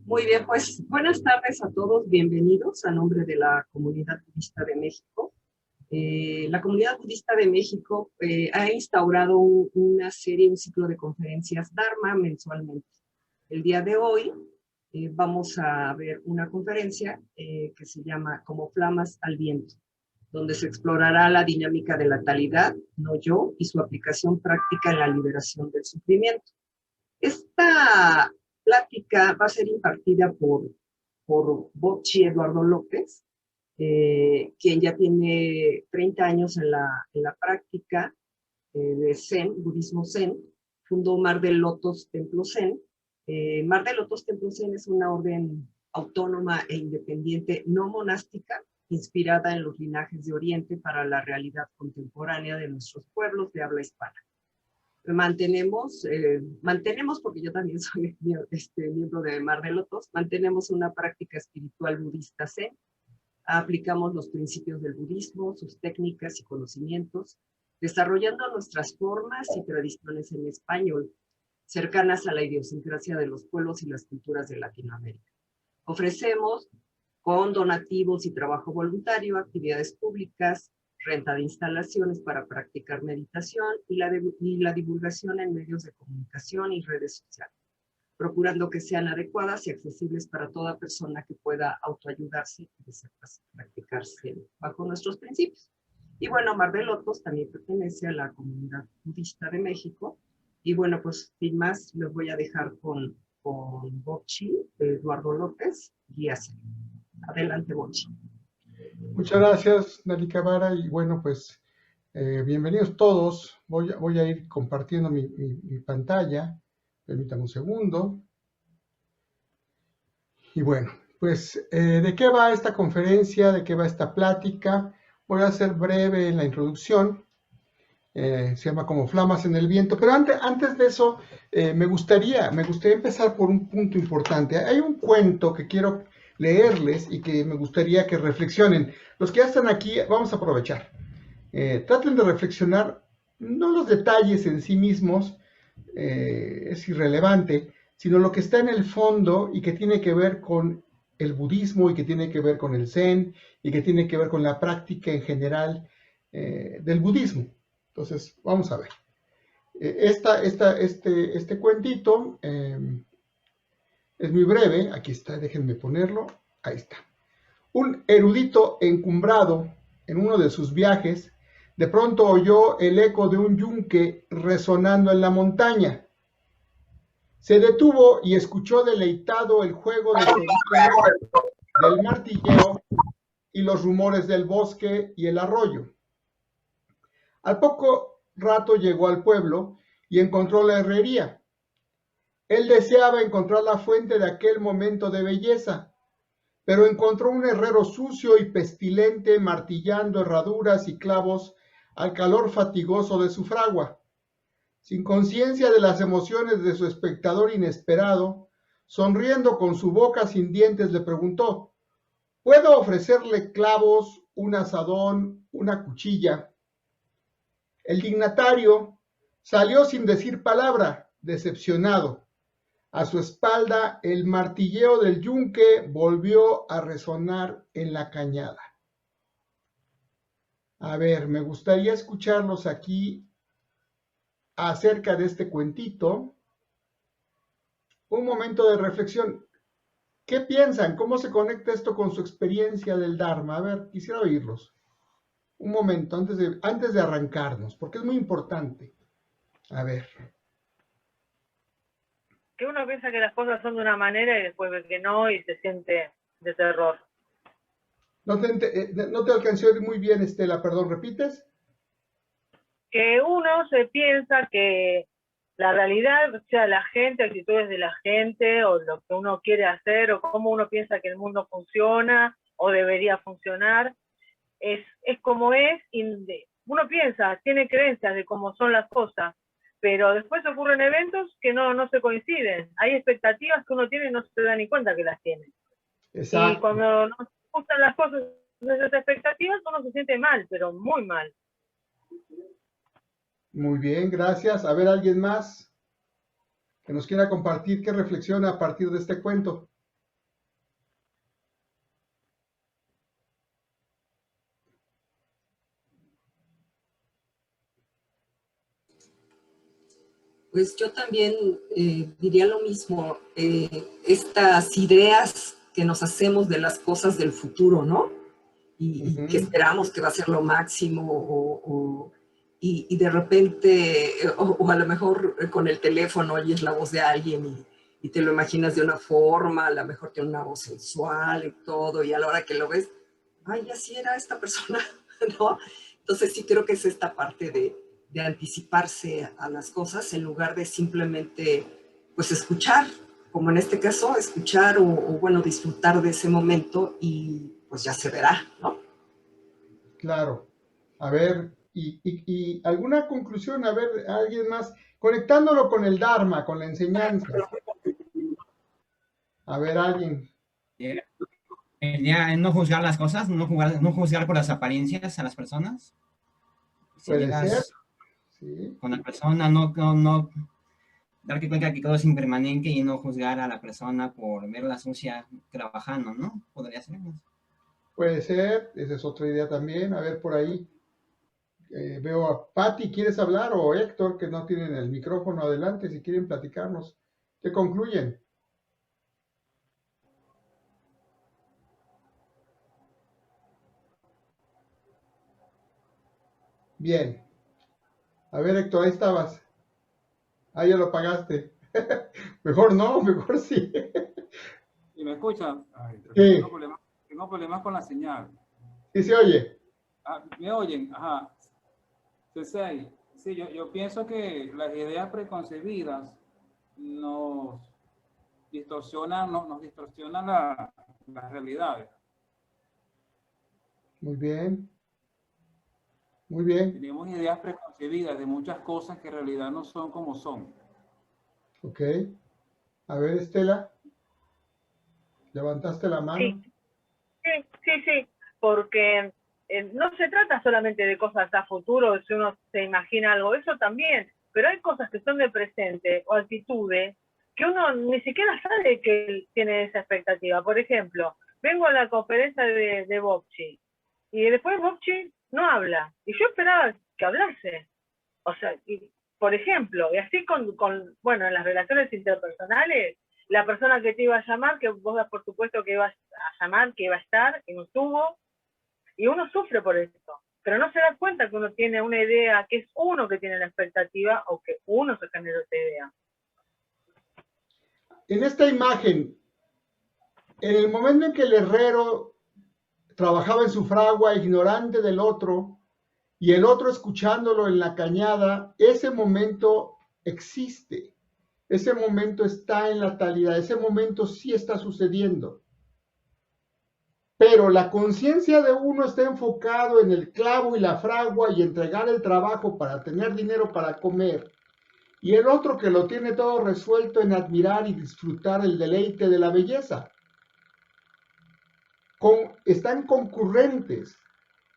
Muy bien, pues buenas tardes a todos, bienvenidos a nombre de la Comunidad Budista de México. La Comunidad Budista de México ha instaurado una serie, un ciclo de conferencias Dharma mensualmente. El día de hoy vamos a ver una conferencia que se llama Como Flamas al Viento, donde se explorará la dinámica de la talidad, no yo, y su aplicación práctica en la liberación del sufrimiento. Esta plática va a ser impartida por Bocchi Eduardo López, quien ya tiene 30 años en la práctica de Zen, budismo Zen. Fundó Mar del Lotos Templo Zen. Mar del Lotos Templo Zen es una orden autónoma e independiente no monástica, inspirada en los linajes de Oriente para la realidad contemporánea de nuestros pueblos de habla hispana. Mantenemos, porque yo también soy miembro de Mar de Lotos, mantenemos una práctica espiritual budista Zen. Aplicamos los principios del budismo, sus técnicas y conocimientos, desarrollando nuestras formas y tradiciones en español, cercanas a la idiosincrasia de los pueblos y las culturas de Latinoamérica. Ofrecemos, con donativos y trabajo voluntario, actividades públicas, renta de instalaciones para practicar meditación y la divulgación en medios de comunicación y redes sociales, procurando que sean adecuadas y accesibles para toda persona que pueda autoayudarse y practicarse bajo nuestros principios. Y bueno, Mar de Lotos también pertenece a la Comunidad Budista de México. Y bueno, pues sin más, les voy a dejar con Bocchi, Eduardo López, guíase. Adelante, Bocchi. Muchas gracias, Nalika Vara, y bueno, pues bienvenidos todos. Voy a ir compartiendo mi pantalla. Permítame un segundo. Y bueno, pues ¿de qué va esta conferencia? ¿De qué va esta plática? Voy a ser breve en la introducción. Se llama Como Flamas en el Viento, pero antes de eso me gustaría empezar por un punto importante. Hay un cuento que quiero leerles y que me gustaría que reflexionen. Los que ya están aquí, vamos a aprovechar. Traten de reflexionar, no los detalles en sí mismos, es irrelevante, sino lo que está en el fondo y que tiene que ver con el budismo y que tiene que ver con el zen y que tiene que ver con la práctica en general del budismo. Entonces, vamos a ver. Este cuentito es muy breve. Aquí está, déjenme ponerlo. Ahí está. Un erudito encumbrado en uno de sus viajes, de pronto oyó el eco de un yunque resonando en la montaña. Se detuvo y escuchó deleitado el juego del martilleo y los rumores del bosque y el arroyo. Al poco rato llegó al pueblo y encontró la herrería. Él deseaba encontrar la fuente de aquel momento de belleza, pero encontró un herrero sucio y pestilente martillando herraduras y clavos al calor fatigoso de su fragua. Sin conciencia de las emociones de su espectador inesperado, sonriendo con su boca sin dientes, le preguntó: ¿puedo ofrecerle clavos, un asadón, una cuchilla? El dignatario salió sin decir palabra, decepcionado. A su espalda, el martilleo del yunque volvió a resonar en la cañada. A ver, me gustaría escucharlos aquí acerca de este cuentito. Un momento de reflexión. ¿Qué piensan? ¿Cómo se conecta esto con su experiencia del Dharma? A ver, quisiera oírlos. Un momento, antes de arrancarnos, porque es muy importante. A ver. Que uno piensa que las cosas son de una manera y después ve que no y se siente de terror. No te alcancé a oír muy bien, Estela, perdón, ¿repites? Que uno se piensa que la realidad, o sea, la gente, actitudes de la gente, o lo que uno quiere hacer, o cómo uno piensa que el mundo funciona, o debería funcionar, es como es, y uno piensa, tiene creencias de cómo son las cosas, pero después ocurren eventos que no se coinciden. Hay expectativas que uno tiene y no se da ni cuenta que las tiene. Exacto. Y cuando no se gustan las cosas de esas expectativas, uno se siente mal, pero muy mal. Muy bien, gracias. A ver, ¿alguien más que nos quiera compartir qué reflexiona a partir de este cuento? Pues yo también diría lo mismo, estas ideas que nos hacemos de las cosas del futuro, ¿no? Y que esperamos que va a ser lo máximo, y de repente, o a lo mejor con el teléfono oyes la voz de alguien y te lo imaginas de una forma, a lo mejor tiene una voz sensual y todo, y a la hora que lo ves, ay, así era esta persona, ¿no? Entonces sí creo que es esta parte de anticiparse a las cosas en lugar de simplemente, pues, escuchar, como en este caso, escuchar bueno, disfrutar de ese momento y pues ya se verá, ¿no? Claro. A ver, y alguna conclusión, a ver, alguien más, conectándolo con el Dharma, con la enseñanza. A ver, alguien. Ya, no juzgar las cosas, no juzgar por las apariencias a las personas. Si Puede llegas ser, sí. con la persona, no darte cuenta que todo es impermanente y no juzgar a la persona por verla sucia trabajando, ¿no? Podría ser. Puede ser, esa es otra idea también. A ver, por ahí veo a Patti, ¿quieres hablar? O Héctor, que no tienen el micrófono adelante, si quieren platicarnos. ¿Qué concluyen? Bien. A ver, Héctor, ahí estabas. Ah, ya lo pagaste. Mejor no, mejor sí. ¿Y me escuchan? Sí, Tengo problemas con la señal. sí se oye. ¿Me oyen? Ajá. Sensei, sí, yo pienso que las ideas preconcebidas nos nos distorsionan las realidades. Muy bien, muy bien. Tenemos ideas preconcebidas de muchas cosas que en realidad no son como son. Ok. A ver, Estela, levantaste la mano. Sí, porque no se trata solamente de cosas a futuro, si uno se imagina algo, eso también, pero hay cosas que son de presente o actitudes que uno ni siquiera sabe que tiene esa expectativa. Por ejemplo, vengo a la conferencia de Bocci y después Bocci no habla y yo esperaba que hablase. O sea, por ejemplo, y así bueno, en las relaciones interpersonales, la persona que te iba a llamar, que vos por supuesto que ibas a llamar, que iba a estar, y no estuvo, y uno sufre por eso, pero no se da cuenta que uno tiene una idea, que es uno que tiene la expectativa, o que uno se generó esa idea. En esta imagen, en el momento en que el herrero trabajaba en su fragua, ignorante del otro, y el otro escuchándolo en la cañada, ese momento existe. Ese momento está en la talidad, ese momento sí está sucediendo. Pero la conciencia de uno está enfocado en el clavo y la fragua y entregar el trabajo para tener dinero para comer. Y el otro que lo tiene todo resuelto en admirar y disfrutar el deleite de la belleza. Están concurrentes,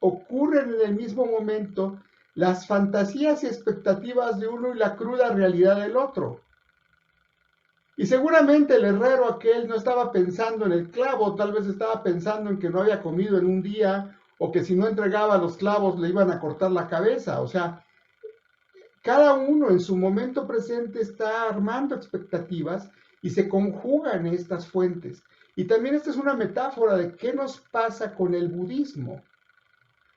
ocurren en el mismo momento las fantasías y expectativas de uno y la cruda realidad del otro. Y seguramente el herrero aquel no estaba pensando en el clavo, tal vez estaba pensando en que no había comido en un día o que si no entregaba los clavos le iban a cortar la cabeza. O sea, cada uno en su momento presente está armando expectativas y se conjugan estas fuentes. Y también esta es una metáfora de qué nos pasa con el budismo.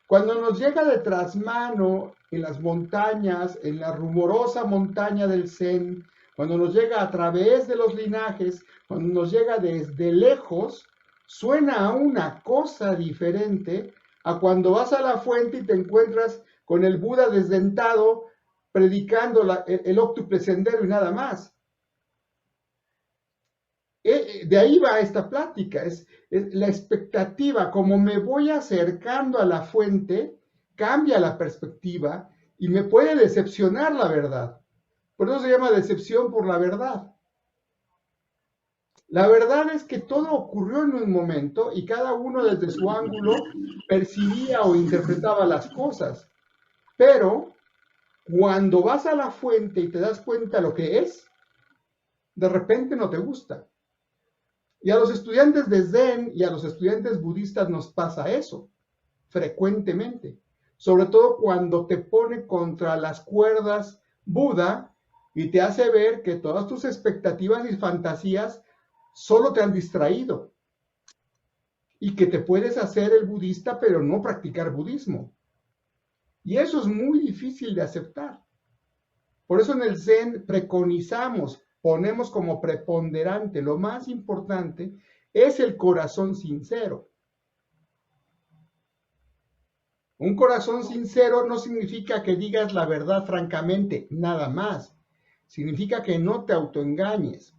Cuando nos llega de trasmano en las montañas, en la rumorosa montaña del Zen, cuando nos llega a través de los linajes, cuando nos llega desde lejos, suena a una cosa diferente a cuando vas a la fuente y te encuentras con el Buda desdentado predicando el óctuple sendero y nada más. De ahí va esta plática, es la expectativa, como me voy acercando a la fuente, cambia la perspectiva y me puede decepcionar la verdad. Por eso se llama decepción por la verdad. La verdad es que todo ocurrió en un momento y cada uno desde su ángulo percibía o interpretaba las cosas. Pero cuando vas a la fuente y te das cuenta lo que es, de repente no te gusta. Y a los estudiantes de Zen y a los estudiantes budistas nos pasa eso frecuentemente, sobre todo cuando te pone contra las cuerdas Buda y te hace ver que todas tus expectativas y fantasías solo te han distraído y que te puedes hacer el budista pero no practicar budismo. Y eso es muy difícil de aceptar. Por eso en el Zen preconizamos, ponemos como preponderante, lo más importante es el corazón sincero. Un corazón sincero no significa que digas la verdad francamente, nada más. Significa que no te autoengañes.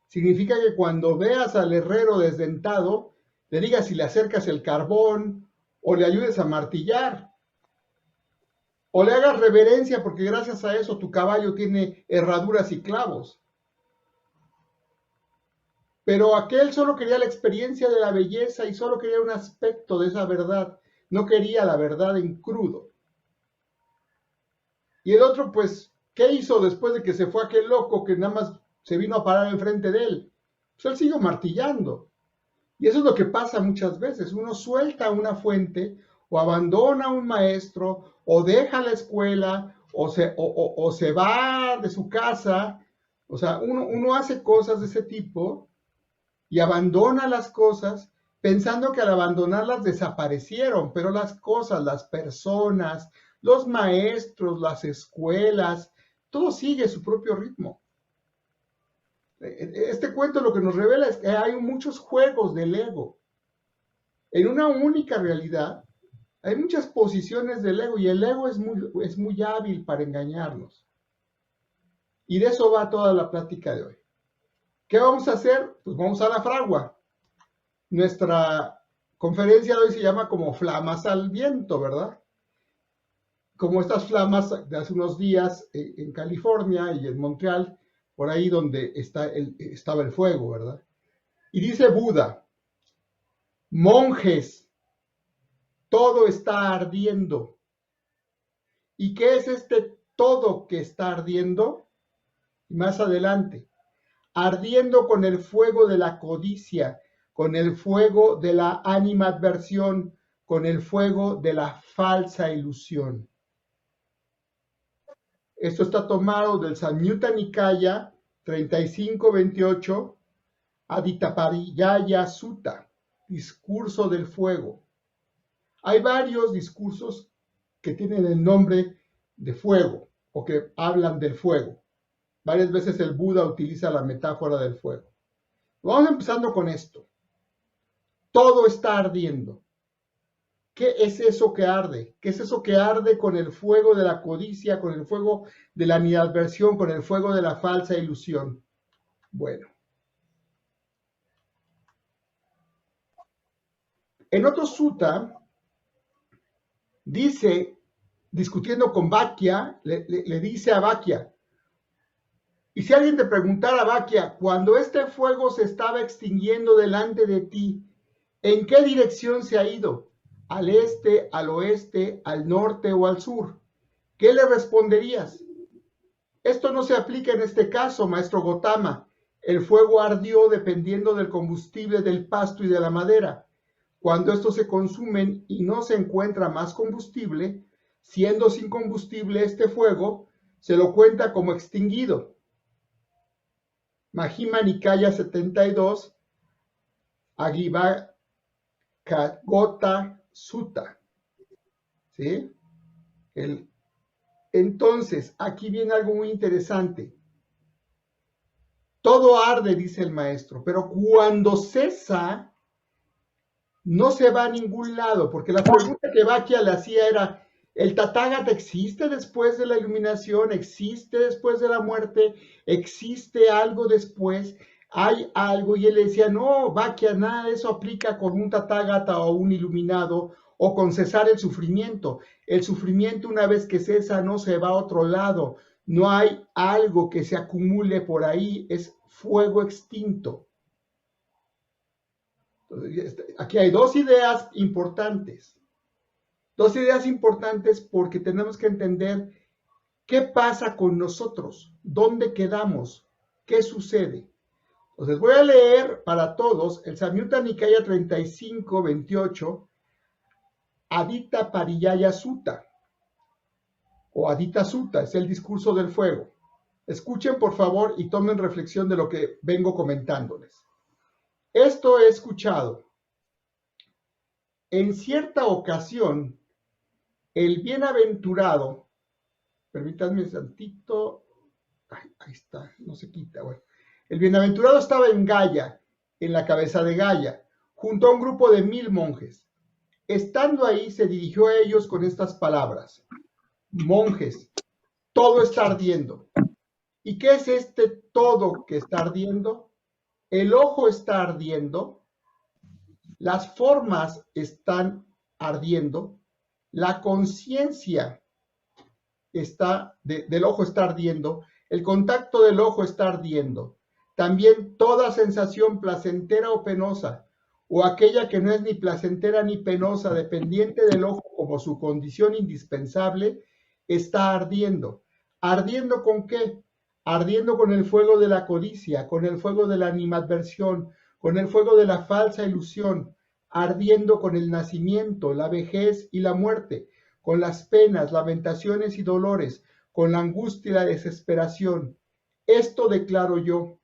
Significa que cuando veas al herrero desdentado, le digas si le acercas el carbón o le ayudes a martillar. O le hagas reverencia porque gracias a eso tu caballo tiene herraduras y clavos. Pero aquel solo quería la experiencia de la belleza y solo quería un aspecto de esa verdad. No quería la verdad en crudo. Y el otro, pues, ¿qué hizo después de que se fue aquel loco que nada más se vino a parar enfrente de él? Pues él siguió martillando. Y eso es lo que pasa muchas veces. Uno suelta una fuente o abandona a un maestro o deja la escuela o se va de su casa. O sea, uno hace cosas de ese tipo y abandona las cosas pensando que al abandonarlas desaparecieron, pero las cosas, las personas, los maestros, las escuelas, todo sigue su propio ritmo. Este cuento lo que nos revela es que hay muchos juegos del ego. En una única realidad hay muchas posiciones del ego y el ego es muy hábil para engañarnos. Y de eso va toda la plática de hoy. ¿Qué vamos a hacer? Pues vamos a la fragua. Nuestra conferencia de hoy se llama como Flamas al Viento, ¿verdad? Como estas flamas de hace unos días en California y en Montreal, por ahí donde estaba el fuego, ¿verdad? Y dice Buda, monjes, todo está ardiendo. ¿Y qué es este todo que está ardiendo? Y más adelante, ardiendo con el fuego de la codicia, con el fuego de la animadversión, con el fuego de la falsa ilusión. Esto está tomado del Samyutta Nikaya 35-28, Adittapariyaya Sutta, discurso del fuego. Hay varios discursos que tienen el nombre de fuego o que hablan del fuego. Varias veces el Buda utiliza la metáfora del fuego. Vamos empezando con esto. Todo está ardiendo. ¿Qué es eso que arde? ¿Qué es eso que arde con el fuego de la codicia, con el fuego de la animadversión, con el fuego de la falsa ilusión? Bueno. En otro sutta, dice, discutiendo con Vakya, le dice a Vakya, y si alguien te preguntara, Vakya, cuando este fuego se estaba extinguiendo delante de ti, ¿en qué dirección se ha ido? ¿Al este, al oeste, al norte o al sur? ¿Qué le responderías? Esto no se aplica en este caso, maestro Gotama. El fuego ardió dependiendo del combustible del pasto y de la madera. Cuando estos se consumen y no se encuentra más combustible, siendo sin combustible este fuego, se lo cuenta como extinguido. Majjhima Nikaya 72, Agivagata Sutta. ¿Sí? Entonces, aquí viene algo muy interesante. Todo arde, dice el maestro, pero cuando cesa, no se va a ningún lado, porque la pregunta que Vakya le hacía era, ¿el Tathagata existe después de la iluminación? ¿Existe después de la muerte? ¿Existe algo después? ¿Hay algo? Y él le decía, no, Vakya, nada de eso aplica con un Tathagata o un iluminado o con cesar el sufrimiento. El sufrimiento una vez que cesa no se va a otro lado. No hay algo que se acumule por ahí, es fuego extinto. Aquí hay dos ideas importantes. Dos ideas importantes porque tenemos que entender qué pasa con nosotros, dónde quedamos, qué sucede. Entonces voy a leer para todos el Samyutta Nikaya 35-28, Adittapariyaya Sutta, o Aditta Sutta, es el discurso del fuego. Escuchen, por favor, y tomen reflexión de lo que vengo comentándoles. Esto he escuchado. En cierta ocasión, el bienaventurado, permítanme un tantito, ahí está, no se quita, bueno. El bienaventurado estaba en Gaia, en la cabeza de Gaia, junto a un grupo de 1000 monjes. Estando ahí, se dirigió a ellos con estas palabras: monjes, todo está ardiendo. ¿Y qué es este todo que está ardiendo? El ojo está ardiendo, las formas están ardiendo, la conciencia del ojo está ardiendo, el contacto del ojo está ardiendo. También toda sensación placentera o penosa, o aquella que no es ni placentera ni penosa, dependiente del ojo como su condición indispensable, está ardiendo. ¿Ardiendo con qué? Ardiendo con el fuego de la codicia, con el fuego de la animadversión, con el fuego de la falsa ilusión, ardiendo con el nacimiento, la vejez y la muerte, con las penas, lamentaciones y dolores, con la angustia y la desesperación. Esto declaro yo.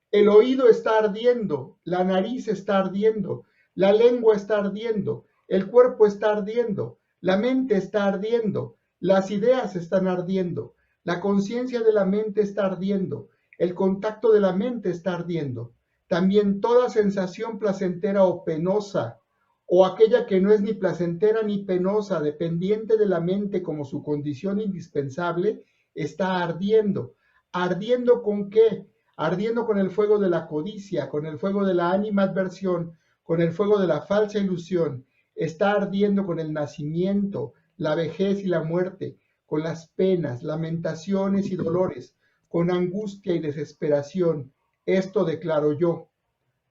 El oído está ardiendo, la nariz está ardiendo, la lengua está ardiendo, el cuerpo está ardiendo, la mente está ardiendo, las ideas están ardiendo, la conciencia de la mente está ardiendo, el contacto de la mente está ardiendo. También toda sensación placentera o penosa, o aquella que no es ni placentera ni penosa, dependiente de la mente como su condición indispensable, está ardiendo. ¿Ardiendo con qué? Ardiendo con el fuego de la codicia, con el fuego de la animadversión, con el fuego de la falsa ilusión. Está ardiendo con el nacimiento, la vejez y la muerte, con las penas, lamentaciones y dolores, con angustia y desesperación. Esto declaro yo.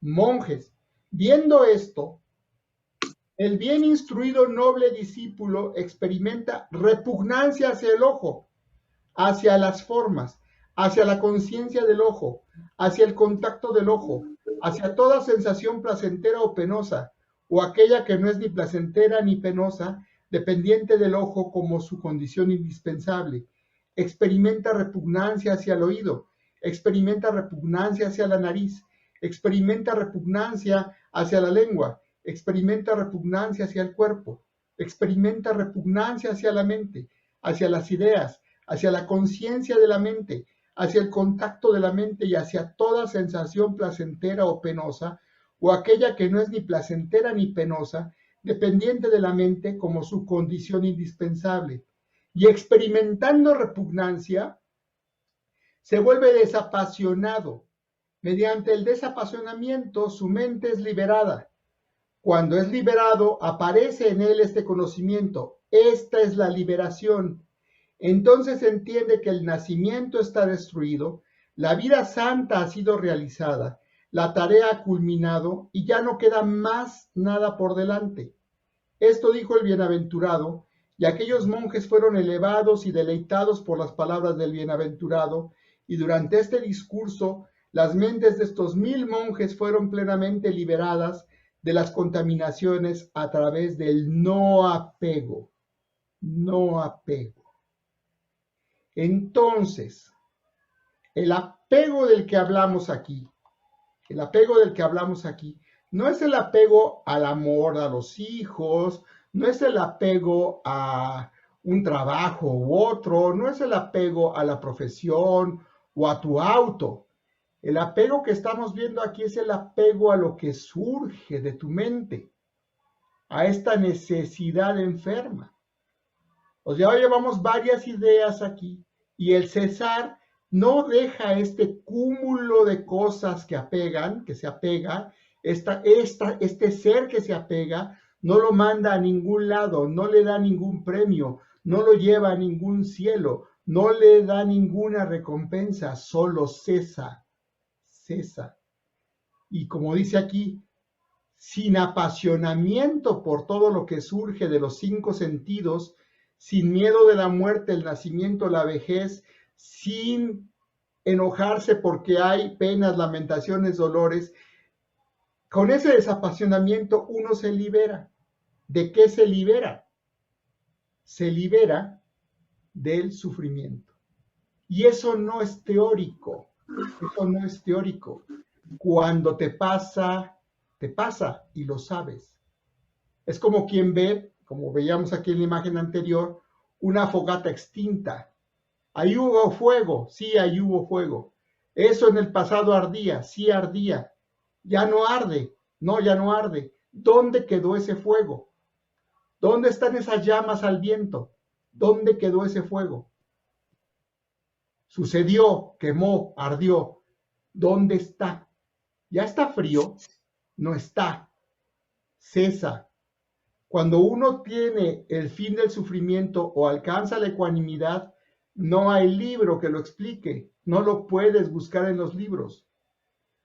Monjes, viendo esto, el bien instruido noble discípulo experimenta repugnancia hacia el ojo, hacia las formas, hacia la conciencia del ojo, hacia el contacto del ojo, hacia toda sensación placentera o penosa, o aquella que no es ni placentera ni penosa, dependiente del ojo como su condición indispensable. Experimenta repugnancia hacia el oído, experimenta repugnancia hacia la nariz, experimenta repugnancia hacia la lengua, experimenta repugnancia hacia el cuerpo, experimenta repugnancia hacia la mente, hacia las ideas, hacia la conciencia de la mente, hacia el contacto de la mente y hacia toda sensación placentera o penosa, o aquella que no es ni placentera ni penosa, dependiente de la mente como su condición indispensable. Y experimentando repugnancia, se vuelve desapasionado. Mediante el desapasionamiento, su mente es liberada. Cuando es liberado, aparece en él este conocimiento. Esta es la liberación. Entonces entiende que el nacimiento está destruido, la vida santa ha sido realizada, la tarea ha culminado y ya no queda más nada por delante. Esto dijo el bienaventurado, y aquellos monjes fueron elevados y deleitados por las palabras del bienaventurado, y durante este discurso las mentes de estos 1000 monjes fueron plenamente liberadas de las contaminaciones a través del no apego. No apego. Entonces, el apego del que hablamos aquí, no es el apego al amor a los hijos, no es el apego a un trabajo u otro, no es el apego a la profesión o a tu auto. El apego que estamos viendo aquí es el apego a lo que surge de tu mente, a esta necesidad enferma. O sea, hoy llevamos varias ideas aquí y el cesar no deja este cúmulo de cosas que apegan, que se apega, este ser que se apega, no lo manda a ningún lado, no le da ningún premio, no lo lleva a ningún cielo, no le da ninguna recompensa, solo cesa. Y como dice aquí, sin apasionamiento por todo lo que surge de los 5 sentidos, sin miedo de la muerte, el nacimiento, la vejez, sin enojarse porque hay penas, lamentaciones, dolores. Con ese desapasionamiento uno se libera. ¿De qué se libera? Se libera del sufrimiento. Y eso no es teórico. Eso no es teórico. Cuando te pasa y lo sabes. Es como quien ve, como veíamos aquí en la imagen anterior, una fogata extinta. Ahí hubo fuego, sí, ahí hubo fuego. Eso en el pasado ardía, sí ardía. Ya no arde, no, ya no arde. ¿Dónde quedó ese fuego? ¿Dónde están esas llamas al viento? ¿Dónde quedó ese fuego? Sucedió, quemó, ardió. ¿Dónde está? ¿Ya está frío? No está. Cesa. Cuando uno tiene el fin del sufrimiento o alcanza la ecuanimidad, no hay libro que lo explique. No lo puedes buscar en los libros.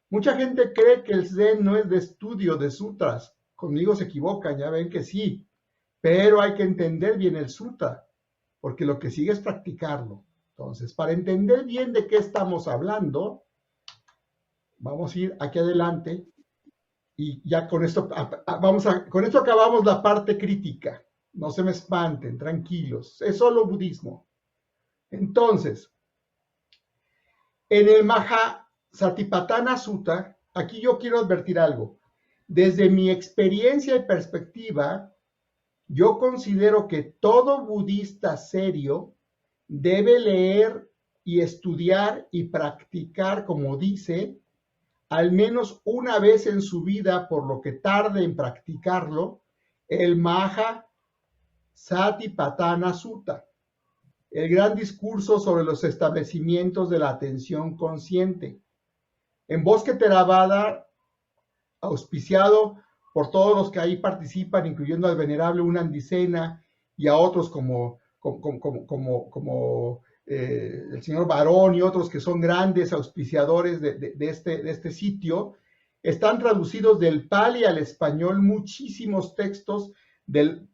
Mucha gente cree que el Zen no es de estudio de sutras. Conmigo se equivocan, ya ven que sí. Pero hay que entender bien el sutra, porque lo que sigue es practicarlo. Entonces, para entender bien de qué estamos hablando, vamos a ir aquí adelante y ya con esto, con esto acabamos la parte crítica. No se me espanten, tranquilos. Es solo budismo. Entonces, en el Mahasatipatthana Sutta, aquí yo quiero advertir algo. Desde mi experiencia y perspectiva, yo considero que todo budista serio debe leer y estudiar y practicar, como dice, al menos una vez en su vida, por lo que tarde en practicarlo, el Mahasatipatthana Sutta, el gran discurso sobre los establecimientos de la atención consciente. En Bosque Theravada, auspiciado por todos los que ahí participan, incluyendo al venerable Unandisena y a otros como el señor Barón y otros que son grandes auspiciadores de este sitio, están traducidos del Pali al español muchísimos textos del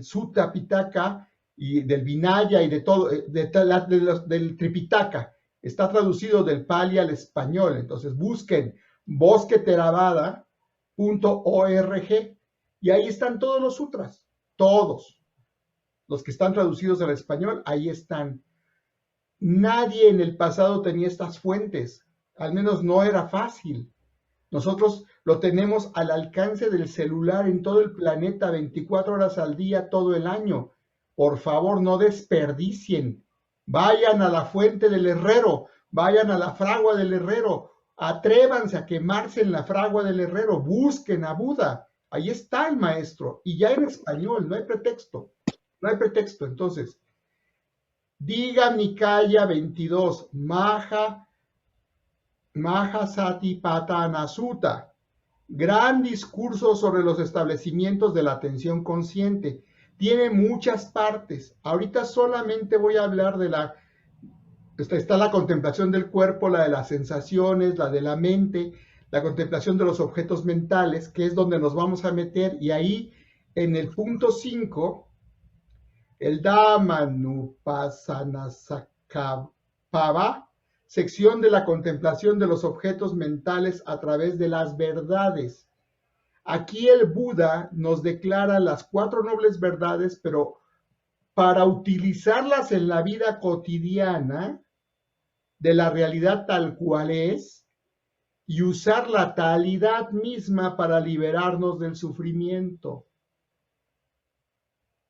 Sutta Pitaka y del Vinaya y de todo, del Tripitaka. Está traducido del Pali al español. Entonces busquen bosquetheravada.org y ahí están todos los sutras, todos los que están traducidos al español, ahí están. Nadie en el pasado tenía estas fuentes, al menos no era fácil. Nosotros lo tenemos al alcance del celular en todo el planeta, 24 horas al día, todo el año. Por favor, no desperdicien. Vayan a la fuente del herrero, vayan a la fragua del herrero, atrévanse a quemarse en la fragua del herrero, busquen a Buda. Ahí está el maestro, y ya en español, no hay pretexto. No hay pretexto. Entonces, Diga Nikaya 22, Mahasatipatthana Sutta, gran discurso sobre los establecimientos de la atención consciente. Tiene muchas partes. Ahorita solamente voy a hablar de está la contemplación del cuerpo, la de las sensaciones, la de la mente, la contemplación de los objetos mentales, que es donde nos vamos a meter, y ahí en el punto 5, el Dhammanupasanasakapava, sección de la contemplación de los objetos mentales a través de las verdades. Aquí el Buda nos declara las 4 nobles verdades, pero para utilizarlas en la vida cotidiana de la realidad tal cual es y usar la talidad misma para liberarnos del sufrimiento.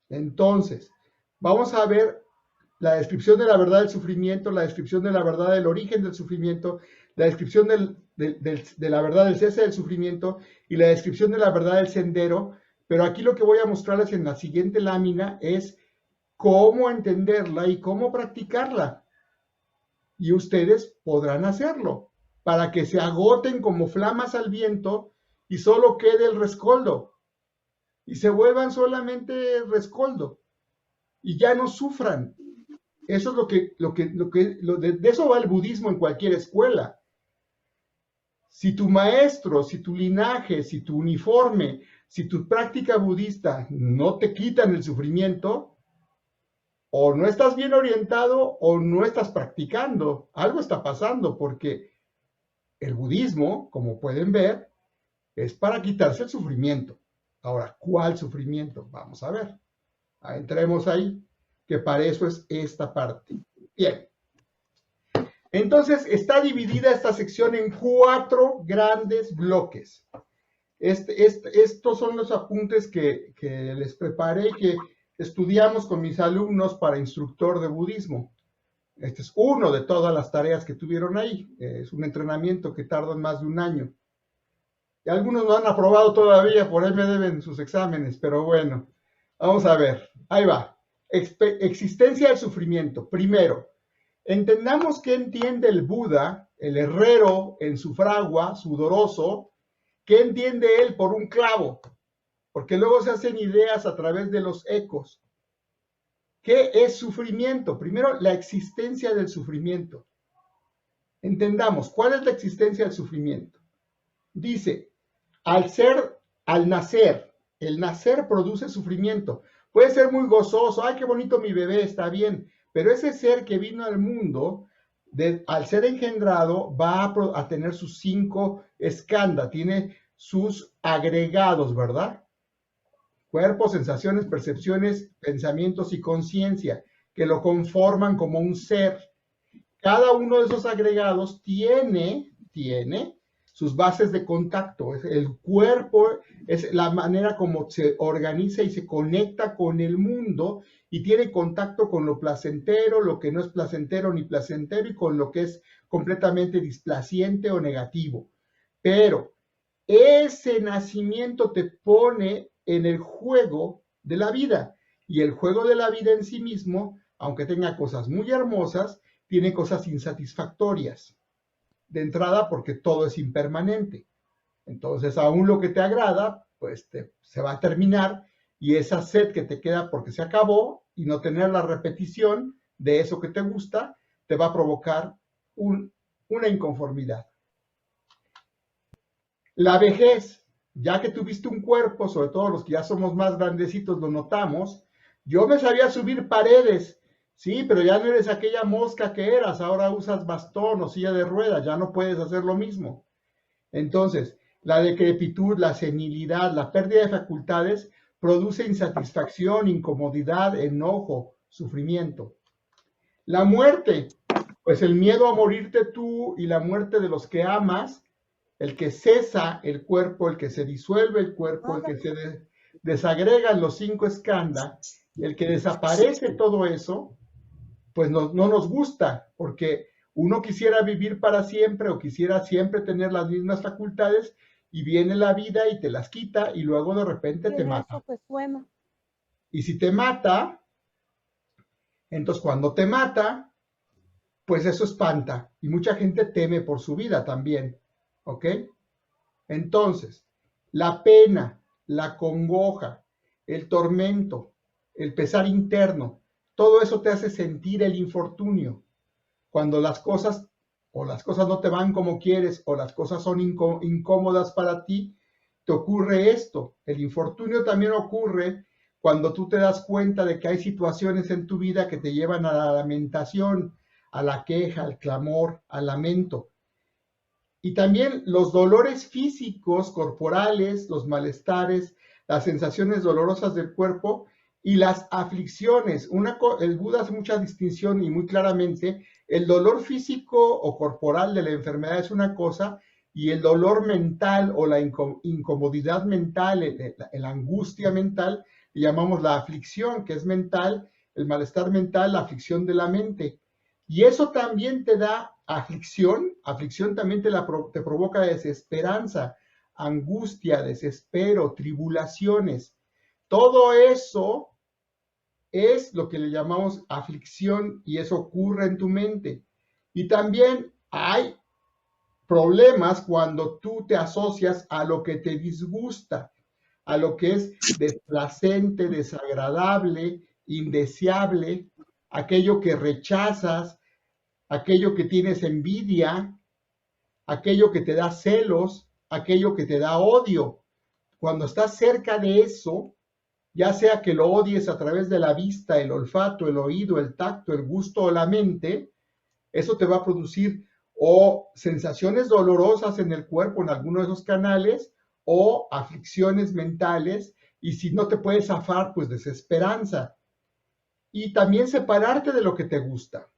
Entonces, vamos a ver la descripción de la verdad del sufrimiento, la descripción de la verdad del origen del sufrimiento, la descripción de la verdad del cese del sufrimiento y la descripción de la verdad del sendero. Pero aquí lo que voy a mostrarles en la siguiente lámina es cómo entenderla y cómo practicarla. Y ustedes podrán hacerlo para que se agoten como flamas al viento y solo quede el rescoldo. Y se vuelvan solamente rescoldo. Y ya no sufran. Eso es de eso va el budismo en cualquier escuela. Si tu maestro, si tu linaje, si tu uniforme, si tu práctica budista no te quitan el sufrimiento, o no estás bien orientado o no estás practicando. Algo está pasando porque el budismo, como pueden ver, es para quitarse el sufrimiento. Ahora, ¿cuál sufrimiento? Vamos a ver. Entremos ahí, que para eso es esta parte. Bien. Entonces, está dividida esta sección en 4 grandes bloques. Estos son los apuntes que les preparé y que estudiamos con mis alumnos para instructor de budismo. Este es uno de todas las tareas que tuvieron ahí. Es un entrenamiento que tarda más de un año. Y algunos no han aprobado todavía, por ahí me deben sus exámenes, pero bueno, vamos a ver. Ahí va. Existencia del sufrimiento. Primero, entendamos qué entiende el Buda, el herrero en su fragua, sudoroso, qué entiende él por un clavo, porque luego se hacen ideas a través de los ecos. ¿Qué es sufrimiento? Primero, la existencia del sufrimiento. Entendamos, ¿cuál es la existencia del sufrimiento? Dice, al nacer, el nacer produce sufrimiento. Puede ser muy gozoso, ay, qué bonito mi bebé, está bien, pero ese ser que vino al mundo, al ser engendrado, va a tener sus 5 skandhas, tiene sus agregados, ¿verdad? Cuerpo, sensaciones, percepciones, pensamientos y conciencia, que lo conforman como un ser. Cada uno de esos agregados tiene sus bases de contacto. El cuerpo es la manera como se organiza y se conecta con el mundo y tiene contacto con lo placentero, lo que no es placentero ni placentero y con lo que es completamente displaciente o negativo. Pero ese nacimiento te pone en el juego de la vida y el juego de la vida en sí mismo, aunque tenga cosas muy hermosas, tiene cosas insatisfactorias. De entrada, porque todo es impermanente. Entonces, aún lo que te agrada, pues se va a terminar y esa sed que te queda porque se acabó y no tener la repetición de eso que te gusta, te va a provocar una inconformidad. La vejez, ya que tuviste un cuerpo, sobre todo los que ya somos más grandecitos lo notamos, yo me sabía subir paredes, sí, pero ya no eres aquella mosca que eras, ahora usas bastón o silla de ruedas, ya no puedes hacer lo mismo. Entonces, la decrepitud, la senilidad, la pérdida de facultades produce insatisfacción, incomodidad, enojo, sufrimiento. La muerte, pues el miedo a morirte tú y la muerte de los que amas, el que cesa el cuerpo, el que se disuelve el cuerpo, el que se desagregan los 5 skandhas, el que desaparece todo eso, pues no nos gusta, porque uno quisiera vivir para siempre o quisiera siempre tener las mismas facultades y viene la vida y te las quita y luego de repente te mata. Y si te mata, entonces cuando te mata, pues eso espanta y mucha gente teme por su vida también, ¿ok? Entonces, la pena, la congoja, el tormento, el pesar interno, todo eso te hace sentir el infortunio. Cuando las cosas no te van como quieres o las cosas son incómodas para ti, te ocurre esto. El infortunio también ocurre cuando tú te das cuenta de que hay situaciones en tu vida que te llevan a la lamentación, a la queja, al clamor, al lamento. Y también los dolores físicos, corporales, los malestares, las sensaciones dolorosas del cuerpo y las aflicciones. El Buda hace mucha distinción y muy claramente, el dolor físico o corporal de la enfermedad es una cosa y el dolor mental o la incomodidad mental, la angustia mental, le llamamos la aflicción, que es mental, el malestar mental, la aflicción de la mente. Y eso también te da aflicción también te provoca desesperanza, angustia, desespero, tribulaciones. Todo eso es lo que le llamamos aflicción y eso ocurre en tu mente. Y también hay problemas cuando tú te asocias a lo que te disgusta, a lo que es desplacente, desagradable, indeseable, aquello que rechazas, aquello que tienes envidia, aquello que te da celos, aquello que te da odio. Cuando estás cerca de eso, ya sea que lo odies a través de la vista, el olfato, el oído, el tacto, el gusto o la mente, eso te va a producir o sensaciones dolorosas en el cuerpo, en alguno de esos canales, o aflicciones mentales, y si no te puedes zafar, pues desesperanza. Y también separarte de lo que te gusta.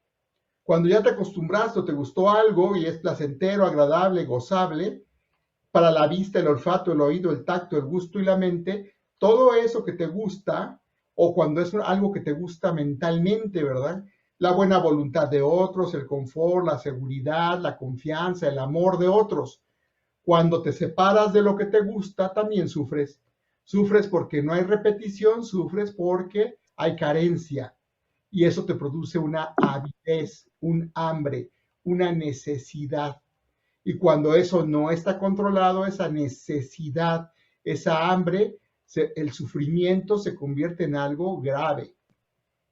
Cuando ya te acostumbraste o te gustó algo y es placentero, agradable, gozable, para la vista, el olfato, el oído, el tacto, el gusto y la mente, todo eso que te gusta, o cuando es algo que te gusta mentalmente, ¿verdad? La buena voluntad de otros, el confort, la seguridad, la confianza, el amor de otros. Cuando te separas de lo que te gusta, también sufres. Sufres porque no hay repetición, sufres porque hay carencia. Y eso te produce una avidez, un hambre, una necesidad. Y cuando eso no está controlado, esa necesidad, esa hambre, el sufrimiento se convierte en algo grave.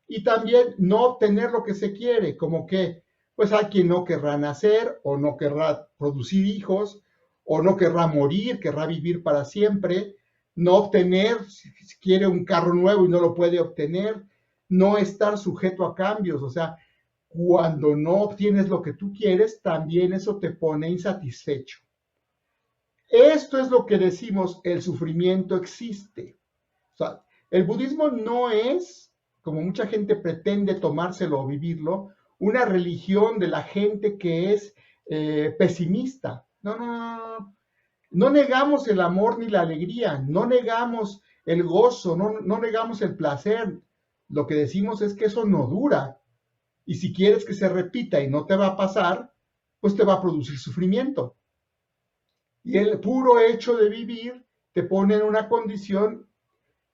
Y también no obtener lo que se quiere, como que, pues hay quien no querrá nacer o no querrá producir hijos o no querrá morir, querrá vivir para siempre, no obtener, si quiere un carro nuevo y no lo puede obtener, no estar sujeto a cambios, o sea, cuando no obtienes lo que tú quieres, también eso te pone insatisfecho. Esto es lo que decimos, el sufrimiento existe. O sea, el budismo no es, como mucha gente pretende tomárselo o vivirlo, una religión de la gente que es pesimista. No, no, no, no. No negamos el amor ni la alegría, no negamos el gozo, no negamos el placer. Lo que decimos es que eso no dura. Y si quieres que se repita y no te va a pasar, pues te va a producir sufrimiento. Y el puro hecho de vivir te pone en una condición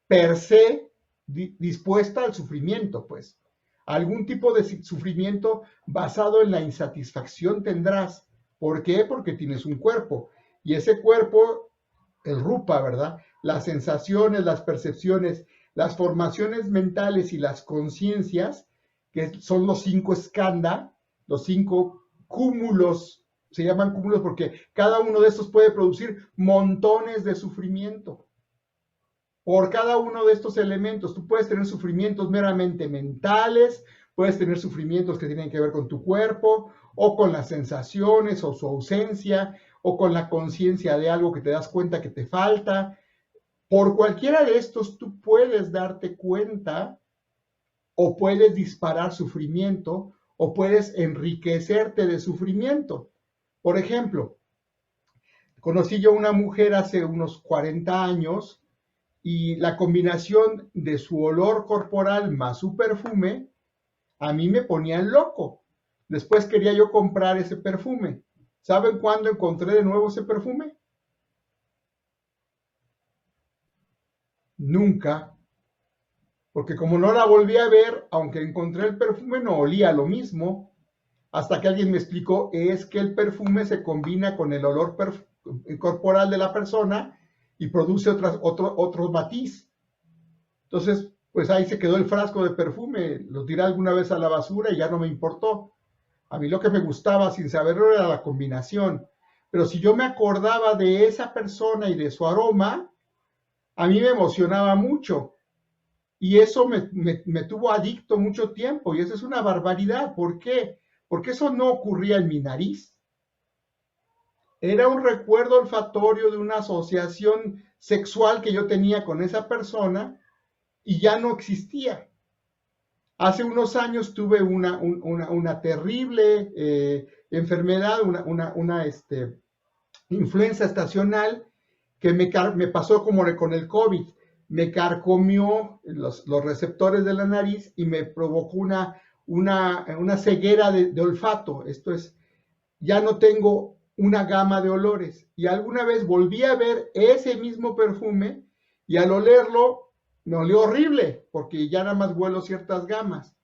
per se dispuesta al sufrimiento, pues. Algún tipo de sufrimiento basado en la insatisfacción tendrás. ¿Por qué? Porque tienes un cuerpo. Y ese cuerpo, el rupa, ¿verdad? Las sensaciones, las percepciones, las formaciones mentales y las conciencias, que son los 5 skandha, los 5 cúmulos, se llaman cúmulos porque cada uno de estos puede producir montones de sufrimiento. Por cada uno de estos elementos, tú puedes tener sufrimientos meramente mentales, puedes tener sufrimientos que tienen que ver con tu cuerpo, o con las sensaciones, o su ausencia, o con la conciencia de algo que te das cuenta que te falta. Por cualquiera de estos, tú puedes darte cuenta, o puedes disparar sufrimiento, o puedes enriquecerte de sufrimiento. Por ejemplo, conocí yo a una mujer hace unos 40 años, y la combinación de su olor corporal más su perfume, a mí me ponían loco. Después quería yo comprar ese perfume. ¿Saben cuándo encontré de nuevo ese perfume? Nunca. Porque como no la volví a ver, aunque encontré el perfume, no olía lo mismo. Hasta que alguien me explicó, es que el perfume se combina con el olor corporal de la persona y produce otro matiz. Entonces, pues ahí se quedó el frasco de perfume, lo tiré alguna vez a la basura y ya no me importó. A mí lo que me gustaba, sin saberlo, era la combinación. Pero si yo me acordaba de esa persona y de su aroma, a mí me emocionaba mucho. Y eso me tuvo adicto mucho tiempo. Y eso es una barbaridad. ¿Por qué? Porque eso no ocurría en mi nariz. Era un recuerdo olfatorio de una asociación sexual que yo tenía con esa persona y ya no existía. Hace unos años tuve una terrible enfermedad, una influenza estacional que me pasó como con el COVID. Me carcomió los receptores de la nariz y me provocó una ceguera de olfato. Esto es, ya no tengo una gama de olores. Y alguna vez volví a ver ese mismo perfume y al olerlo me olió horrible porque ya nada más huelo ciertas gamas.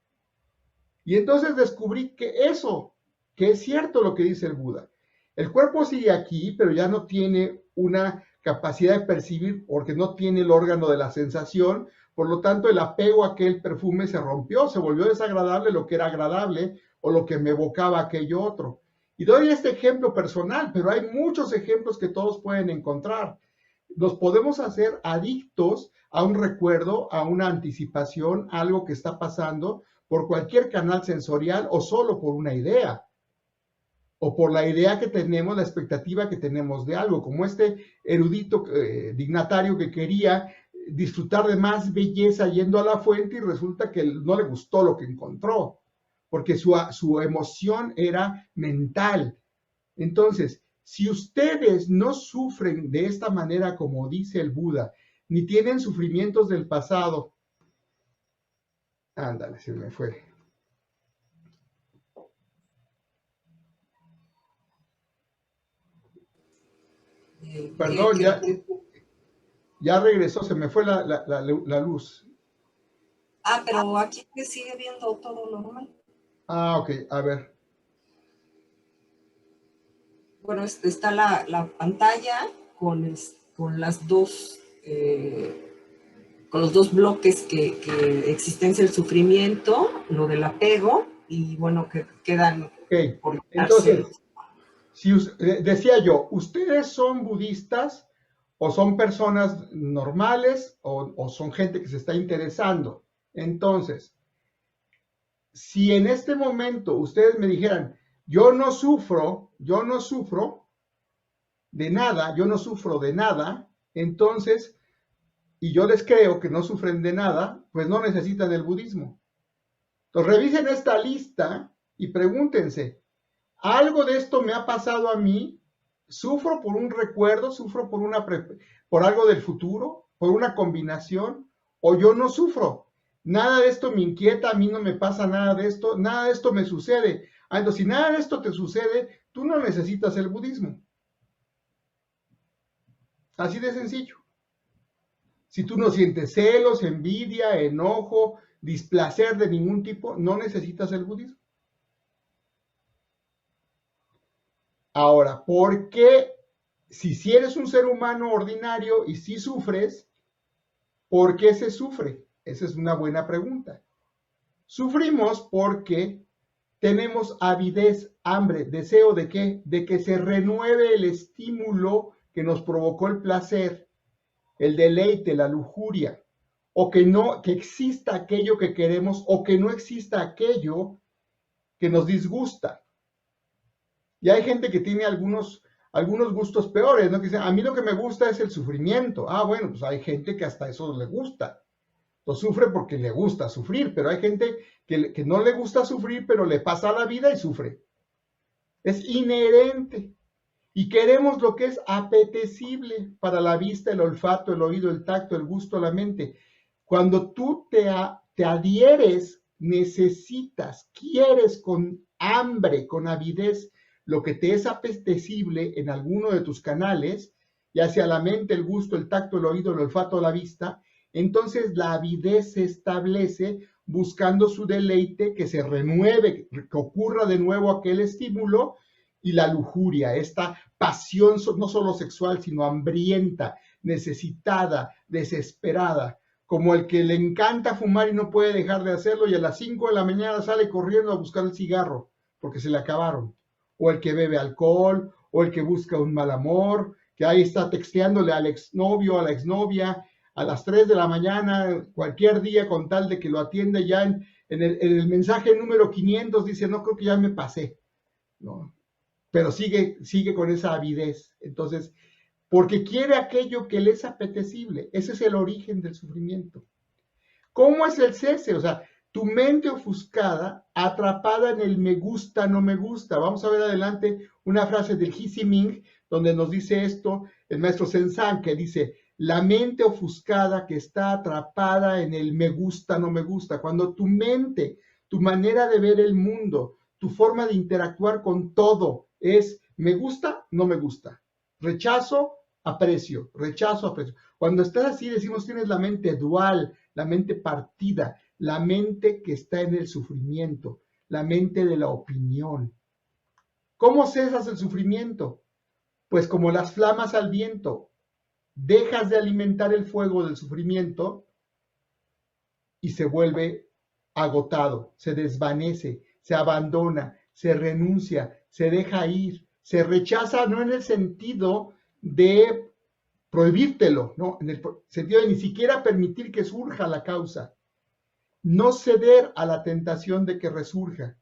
Y entonces descubrí que es cierto lo que dice el Buda. El cuerpo sigue aquí, pero ya no tiene una capacidad de percibir porque no tiene el órgano de la sensación. Por lo tanto, el apego a aquel perfume se rompió, se volvió desagradable lo que era agradable o lo que me evocaba aquello otro. Y doy este ejemplo personal, pero hay muchos ejemplos que todos pueden encontrar. Nos podemos hacer adictos a un recuerdo, a una anticipación, a algo que está pasando por cualquier canal sensorial o solo por una idea. O por la idea que tenemos, la expectativa que tenemos de algo, como este erudito dignatario que quería disfrutar de más belleza yendo a la fuente y resulta que no le gustó lo que encontró. porque su emoción era mental. Entonces, si ustedes no sufren de esta manera como dice el Buda, ni tienen sufrimientos del pasado, ándale, se me fue. Perdón, ya regresó, se me fue la luz. Ah, pero aquí se sigue viendo todo normal. Ah, ok, a ver. Bueno, está la pantalla con las dos, con los dos bloques que existencia el sufrimiento, lo del apego, y bueno, que quedan por entonces, si decía yo, ¿ustedes son budistas o son personas normales o son gente que se está interesando? Entonces, si en este momento ustedes me dijeran, yo no sufro de nada, yo no sufro de nada, entonces, y yo les creo que no sufren de nada, pues no necesitan el budismo. Entonces, revisen esta lista y pregúntense, ¿algo de esto me ha pasado a mí? ¿Sufro por un recuerdo? ¿Sufro por algo del futuro? ¿Por una combinación? ¿O yo no sufro? Nada de esto me inquieta, a mí no me pasa nada de esto me sucede. Entonces, si nada de esto te sucede, tú no necesitas el budismo. Así de sencillo. Si tú no sientes celos, envidia, enojo, displacer de ningún tipo, no necesitas el budismo. Ahora, ¿por qué si eres un ser humano ordinario y si sufres, por qué se sufre? Esa es una buena pregunta. Sufrimos porque tenemos avidez, hambre, deseo de ¿qué? De que se renueve el estímulo que nos provocó el placer, el deleite, la lujuria, o que exista aquello que queremos o que no exista aquello que nos disgusta. Y hay gente que tiene algunos gustos peores, ¿no? Que dicen, a mí lo que me gusta es el sufrimiento. Ah, bueno, pues hay gente que hasta eso le gusta. Lo sufre porque le gusta sufrir, pero hay gente que no le gusta sufrir, pero le pasa la vida y sufre. Es inherente. Y queremos lo que es apetecible para la vista, el olfato, el oído, el tacto, el gusto, la mente. Cuando tú te adhieres, necesitas, quieres con hambre, con avidez, lo que te es apetecible en alguno de tus canales, ya sea la mente, el gusto, el tacto, el oído, el olfato, la vista, entonces la avidez se establece buscando su deleite, que se renueve, que ocurra de nuevo aquel estímulo, y la lujuria, esta pasión no solo sexual, sino hambrienta, necesitada, desesperada, como el que le encanta fumar y no puede dejar de hacerlo y a las 5 de la mañana sale corriendo a buscar el cigarro porque se le acabaron, o el que bebe alcohol, o el que busca un mal amor, que ahí está texteándole al exnovio, a la exnovia, a las 3 de la mañana, cualquier día, con tal de que lo atienda ya en el mensaje número 500 dice, no, creo que ya me pasé, ¿no? Pero sigue con esa avidez. Entonces, porque quiere aquello que le es apetecible. Ese es el origen del sufrimiento. ¿Cómo es el cese? O sea, tu mente ofuscada, atrapada en el me gusta, no me gusta. Vamos a ver adelante una frase del He Siming, donde nos dice esto el maestro Sensang, que dice, la mente ofuscada que está atrapada en el me gusta, no me gusta. Cuando tu mente, tu manera de ver el mundo, tu forma de interactuar con todo es me gusta, no me gusta. Rechazo, aprecio. Rechazo, aprecio. Cuando estás así decimos tienes la mente dual, la mente partida, la mente que está en el sufrimiento, la mente de la opinión. ¿Cómo cesas el sufrimiento? Pues como las flamas al viento. Dejas de alimentar el fuego del sufrimiento y se vuelve agotado, se desvanece, se abandona, se renuncia, se deja ir, se rechaza, no en el sentido de prohibírtelo, ¿no? En el sentido de ni siquiera permitir que surja la causa, no ceder a la tentación de que resurja.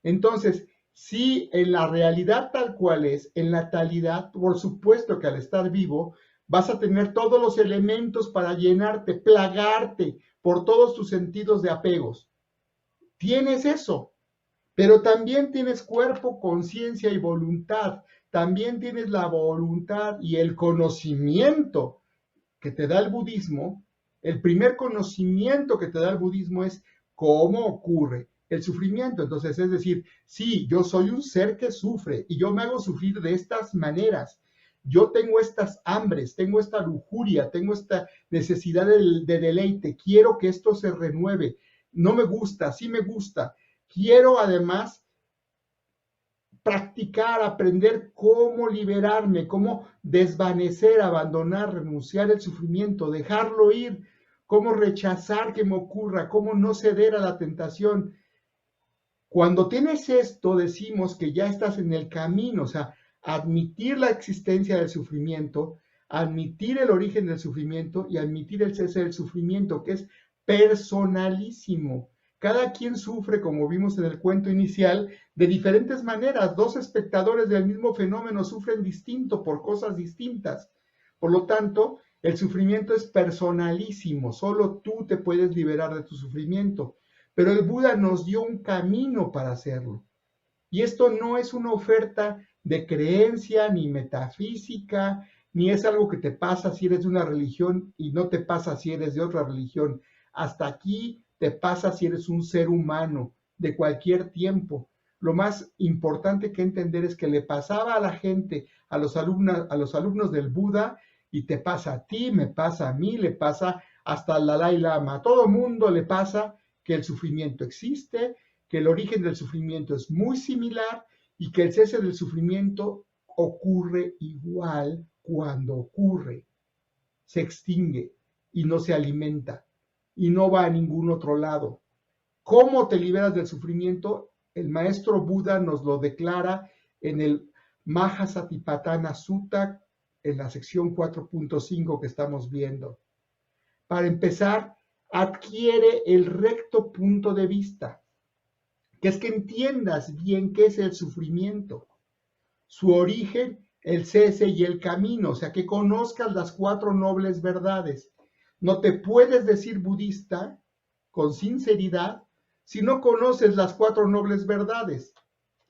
Entonces, si en la realidad tal cual es, en la talidad, por supuesto que al estar vivo, vas a tener todos los elementos para llenarte, plagarte por todos tus sentidos de apegos. Tienes eso. Pero también tienes cuerpo, conciencia y voluntad. También tienes la voluntad y el conocimiento que te da el budismo. El primer conocimiento que te da el budismo es cómo ocurre el sufrimiento. Entonces, es decir, sí, yo soy un ser que sufre y yo me hago sufrir de estas maneras. Yo tengo estas hambres, tengo esta lujuria, tengo esta necesidad de deleite. Quiero que esto se renueve. No me gusta, sí me gusta. Quiero además practicar, aprender cómo liberarme, cómo desvanecer, abandonar, renunciar al sufrimiento, dejarlo ir, cómo rechazar que me ocurra, cómo no ceder a la tentación. Cuando tienes esto, decimos que ya estás en el camino, o sea, admitir la existencia del sufrimiento, admitir el origen del sufrimiento y admitir el cese del sufrimiento, que es personalísimo. Cada quien sufre, como vimos en el cuento inicial, de diferentes maneras. Dos espectadores del mismo fenómeno sufren distinto por cosas distintas. Por lo tanto, el sufrimiento es personalísimo. Solo tú te puedes liberar de tu sufrimiento. Pero el Buda nos dio un camino para hacerlo. Y esto no es una oferta de creencia ni metafísica, ni es algo que te pasa si eres de una religión y no te pasa si eres de otra religión. Hasta aquí te pasa si eres un ser humano de cualquier tiempo. Lo más importante que entender es que le pasaba a la gente, a los alumnos del Buda, y te pasa a ti, me pasa a mí, le pasa hasta al Dalai Lama. A todo mundo le pasa que el sufrimiento existe, que el origen del sufrimiento es muy similar y que el cese del sufrimiento ocurre igual cuando ocurre. Se extingue y no se alimenta y no va a ningún otro lado. ¿Cómo te liberas del sufrimiento? El maestro Buda nos lo declara en el Mahasatipatthana Sutta, en la sección 4.5 que estamos viendo. Para empezar, adquiere el recto punto de vista, que es que entiendas bien qué es el sufrimiento, su origen, el cese y el camino, o sea, que conozcas las 4 nobles verdades. No te puedes decir budista con sinceridad si no conoces las 4 nobles verdades.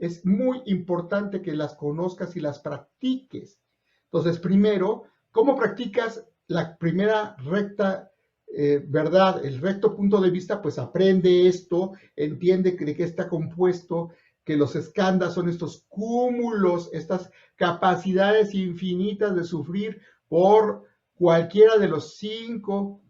Es muy importante que las conozcas y las practiques. Entonces, primero, ¿cómo practicas la primera recta verdad, el recto punto de vista? Pues aprende esto, entiende de qué está compuesto, que los skandhas son estos cúmulos, estas capacidades infinitas de sufrir por cualquiera de los cinco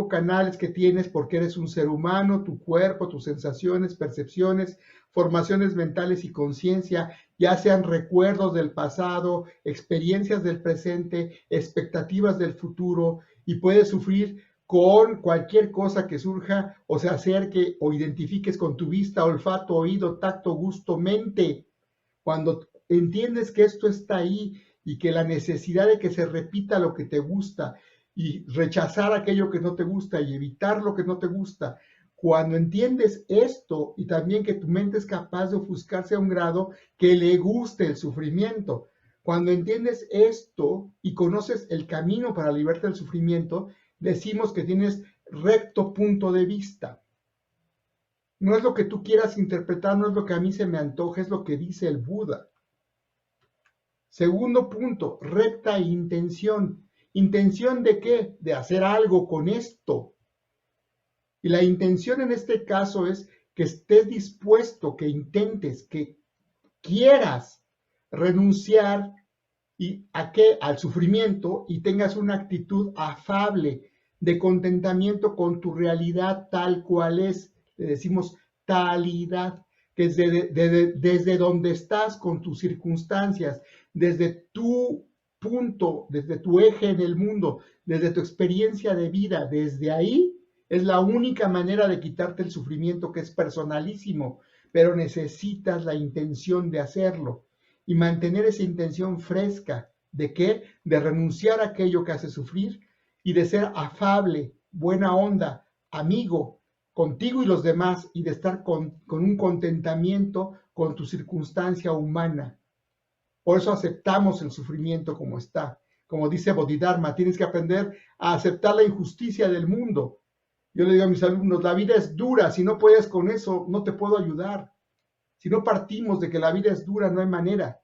canales que tienes, porque eres un ser humano, tu cuerpo, tus sensaciones, percepciones, formaciones mentales y conciencia, ya sean recuerdos del pasado, experiencias del presente, expectativas del futuro, y puedes sufrir con cualquier cosa que surja o se acerque o identifiques con tu vista, olfato, oído, tacto, gusto, mente. Cuando entiendes que esto está ahí y que la necesidad de que se repita lo que te gusta y rechazar aquello que no te gusta y evitar lo que no te gusta, cuando entiendes esto y también que tu mente es capaz de ofuscarse a un grado que le guste el sufrimiento, cuando entiendes esto y conoces el camino para liberarte del sufrimiento, decimos que tienes recto punto de vista. No es lo que tú quieras interpretar, no es lo que a mí se me antoja, es lo que dice el Buda. Segundo punto, recta intención. ¿Intención de qué? De hacer algo con esto. Y la intención en este caso es que estés dispuesto, que intentes, que quieras renunciar ¿a qué? Al sufrimiento, y tengas una actitud afable, de contentamiento con tu realidad tal cual es. Le decimos talidad, que es desde donde estás con tus circunstancias, desde tu punto, desde tu eje en el mundo, desde tu experiencia de vida, desde ahí es la única manera de quitarte el sufrimiento, que es personalísimo, pero necesitas la intención de hacerlo y mantener esa intención fresca. ¿De qué? De renunciar a aquello que hace sufrir y de ser afable, buena onda, amigo, contigo y los demás, y de estar con un contentamiento con tu circunstancia humana. Por eso aceptamos el sufrimiento como está. Como dice Bodhidharma, tienes que aprender a aceptar la injusticia del mundo. Yo le digo a mis alumnos, la vida es dura, si no puedes con eso, no te puedo ayudar. Si no partimos de que la vida es dura, no hay manera.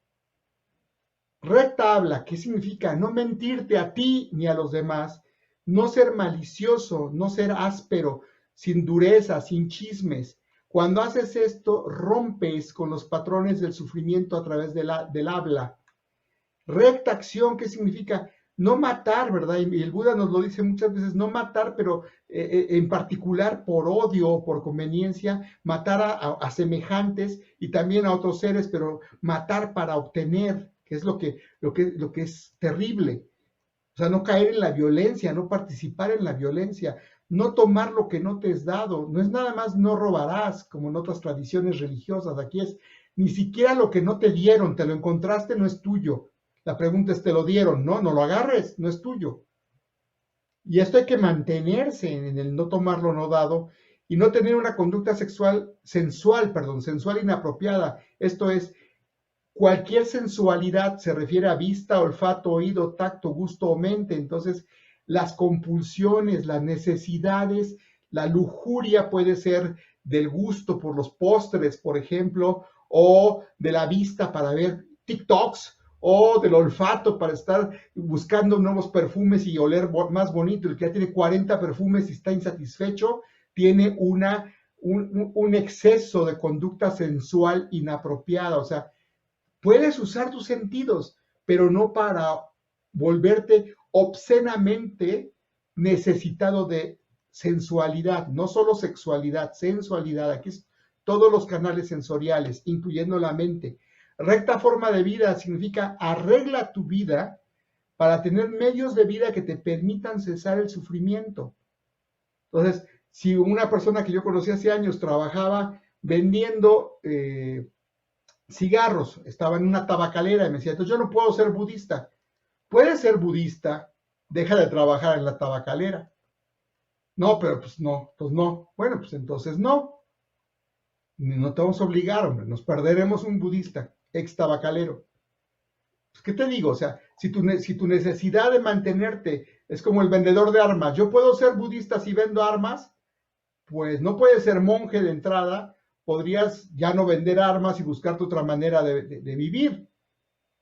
Recta habla, ¿qué significa? No mentirte a ti ni a los demás, no ser malicioso, no ser áspero, sin dureza, sin chismes. Cuando haces esto, rompes con los patrones del sufrimiento a través del habla. Recta acción, ¿qué significa? No matar, ¿verdad? Y el Buda nos lo dice muchas veces, no matar, pero en particular por odio o por conveniencia, matar a semejantes y también a otros seres, pero matar para obtener, que es lo que es terrible. O sea, no caer en la violencia, no participar en la violencia, no tomar lo que no te es dado. No es nada más no robarás, como en otras tradiciones religiosas. Aquí es ni siquiera lo que no te dieron, te lo encontraste, no es tuyo. La pregunta es, ¿te lo dieron? No, no lo agarres, no es tuyo. Y esto hay que mantenerse en el no tomar lo no dado y no tener una conducta sensual inapropiada. Esto es, cualquier sensualidad se refiere a vista, olfato, oído, tacto, gusto o mente. Entonces, las compulsiones, las necesidades, la lujuria puede ser del gusto por los postres, por ejemplo, o de la vista para ver TikToks, o del olfato para estar buscando nuevos perfumes y oler más bonito. El que ya tiene 40 perfumes y está insatisfecho, tiene un exceso de conducta sensual inapropiada. O sea, puedes usar tus sentidos, pero no para volverte obscenamente necesitado de sensualidad, no solo sexualidad, sensualidad. Aquí es todos los canales sensoriales, incluyendo la mente. Recta forma de vida significa arregla tu vida para tener medios de vida que te permitan cesar el sufrimiento. Entonces, si una persona que yo conocí hace años trabajaba vendiendo cigarros, estaba en una tabacalera y me decía, entonces yo no puedo ser budista. Puedes ser budista, deja de trabajar en la tabacalera. No, pero pues no, pues no. Bueno, pues entonces no. No te vamos a obligar, hombre, nos perderemos un budista, ex tabacalero. Pues, ¿qué te digo? O sea, si tu necesidad de mantenerte es como el vendedor de armas, yo puedo ser budista si vendo armas, pues no puedes ser monje de entrada, podrías ya no vender armas y buscarte otra manera de vivir.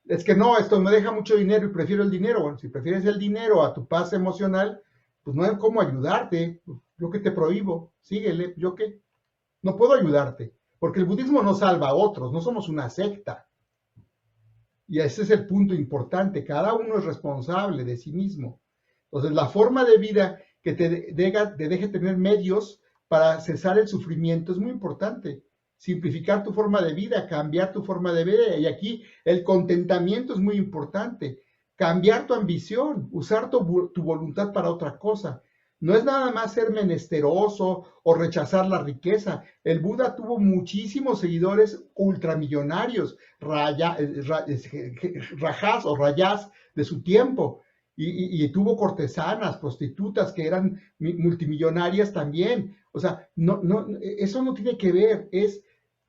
Es que no, esto me deja mucho dinero y prefiero el dinero. Bueno, si prefieres el dinero a tu paz emocional, pues no hay cómo ayudarte. Yo que te prohíbo, síguele, ¿yo qué? No puedo ayudarte, porque el budismo no salva a otros, no somos una secta. Y ese es el punto importante, cada uno es responsable de sí mismo. Entonces, la forma de vida que te deje tener medios para cesar el sufrimiento es muy importante. Simplificar tu forma de vida, cambiar tu forma de vida. Y aquí el contentamiento es muy importante. Cambiar tu ambición, usar tu voluntad para otra cosa. No es nada más ser menesteroso o rechazar la riqueza. El Buda tuvo muchísimos seguidores ultramillonarios, rajás o rayás de su tiempo. Y tuvo cortesanas, prostitutas que eran multimillonarias también. O sea, eso no tiene que ver, es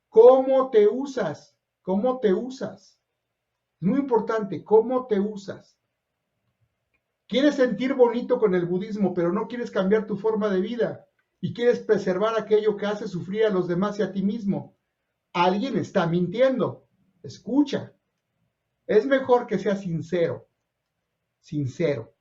cómo te usas, cómo te usas. Es muy importante, cómo te usas. Quieres sentir bonito con el budismo, pero no quieres cambiar tu forma de vida y quieres preservar aquello que hace sufrir a los demás y a ti mismo. Alguien está mintiendo. Escucha. Es mejor que seas sincero. Sincero.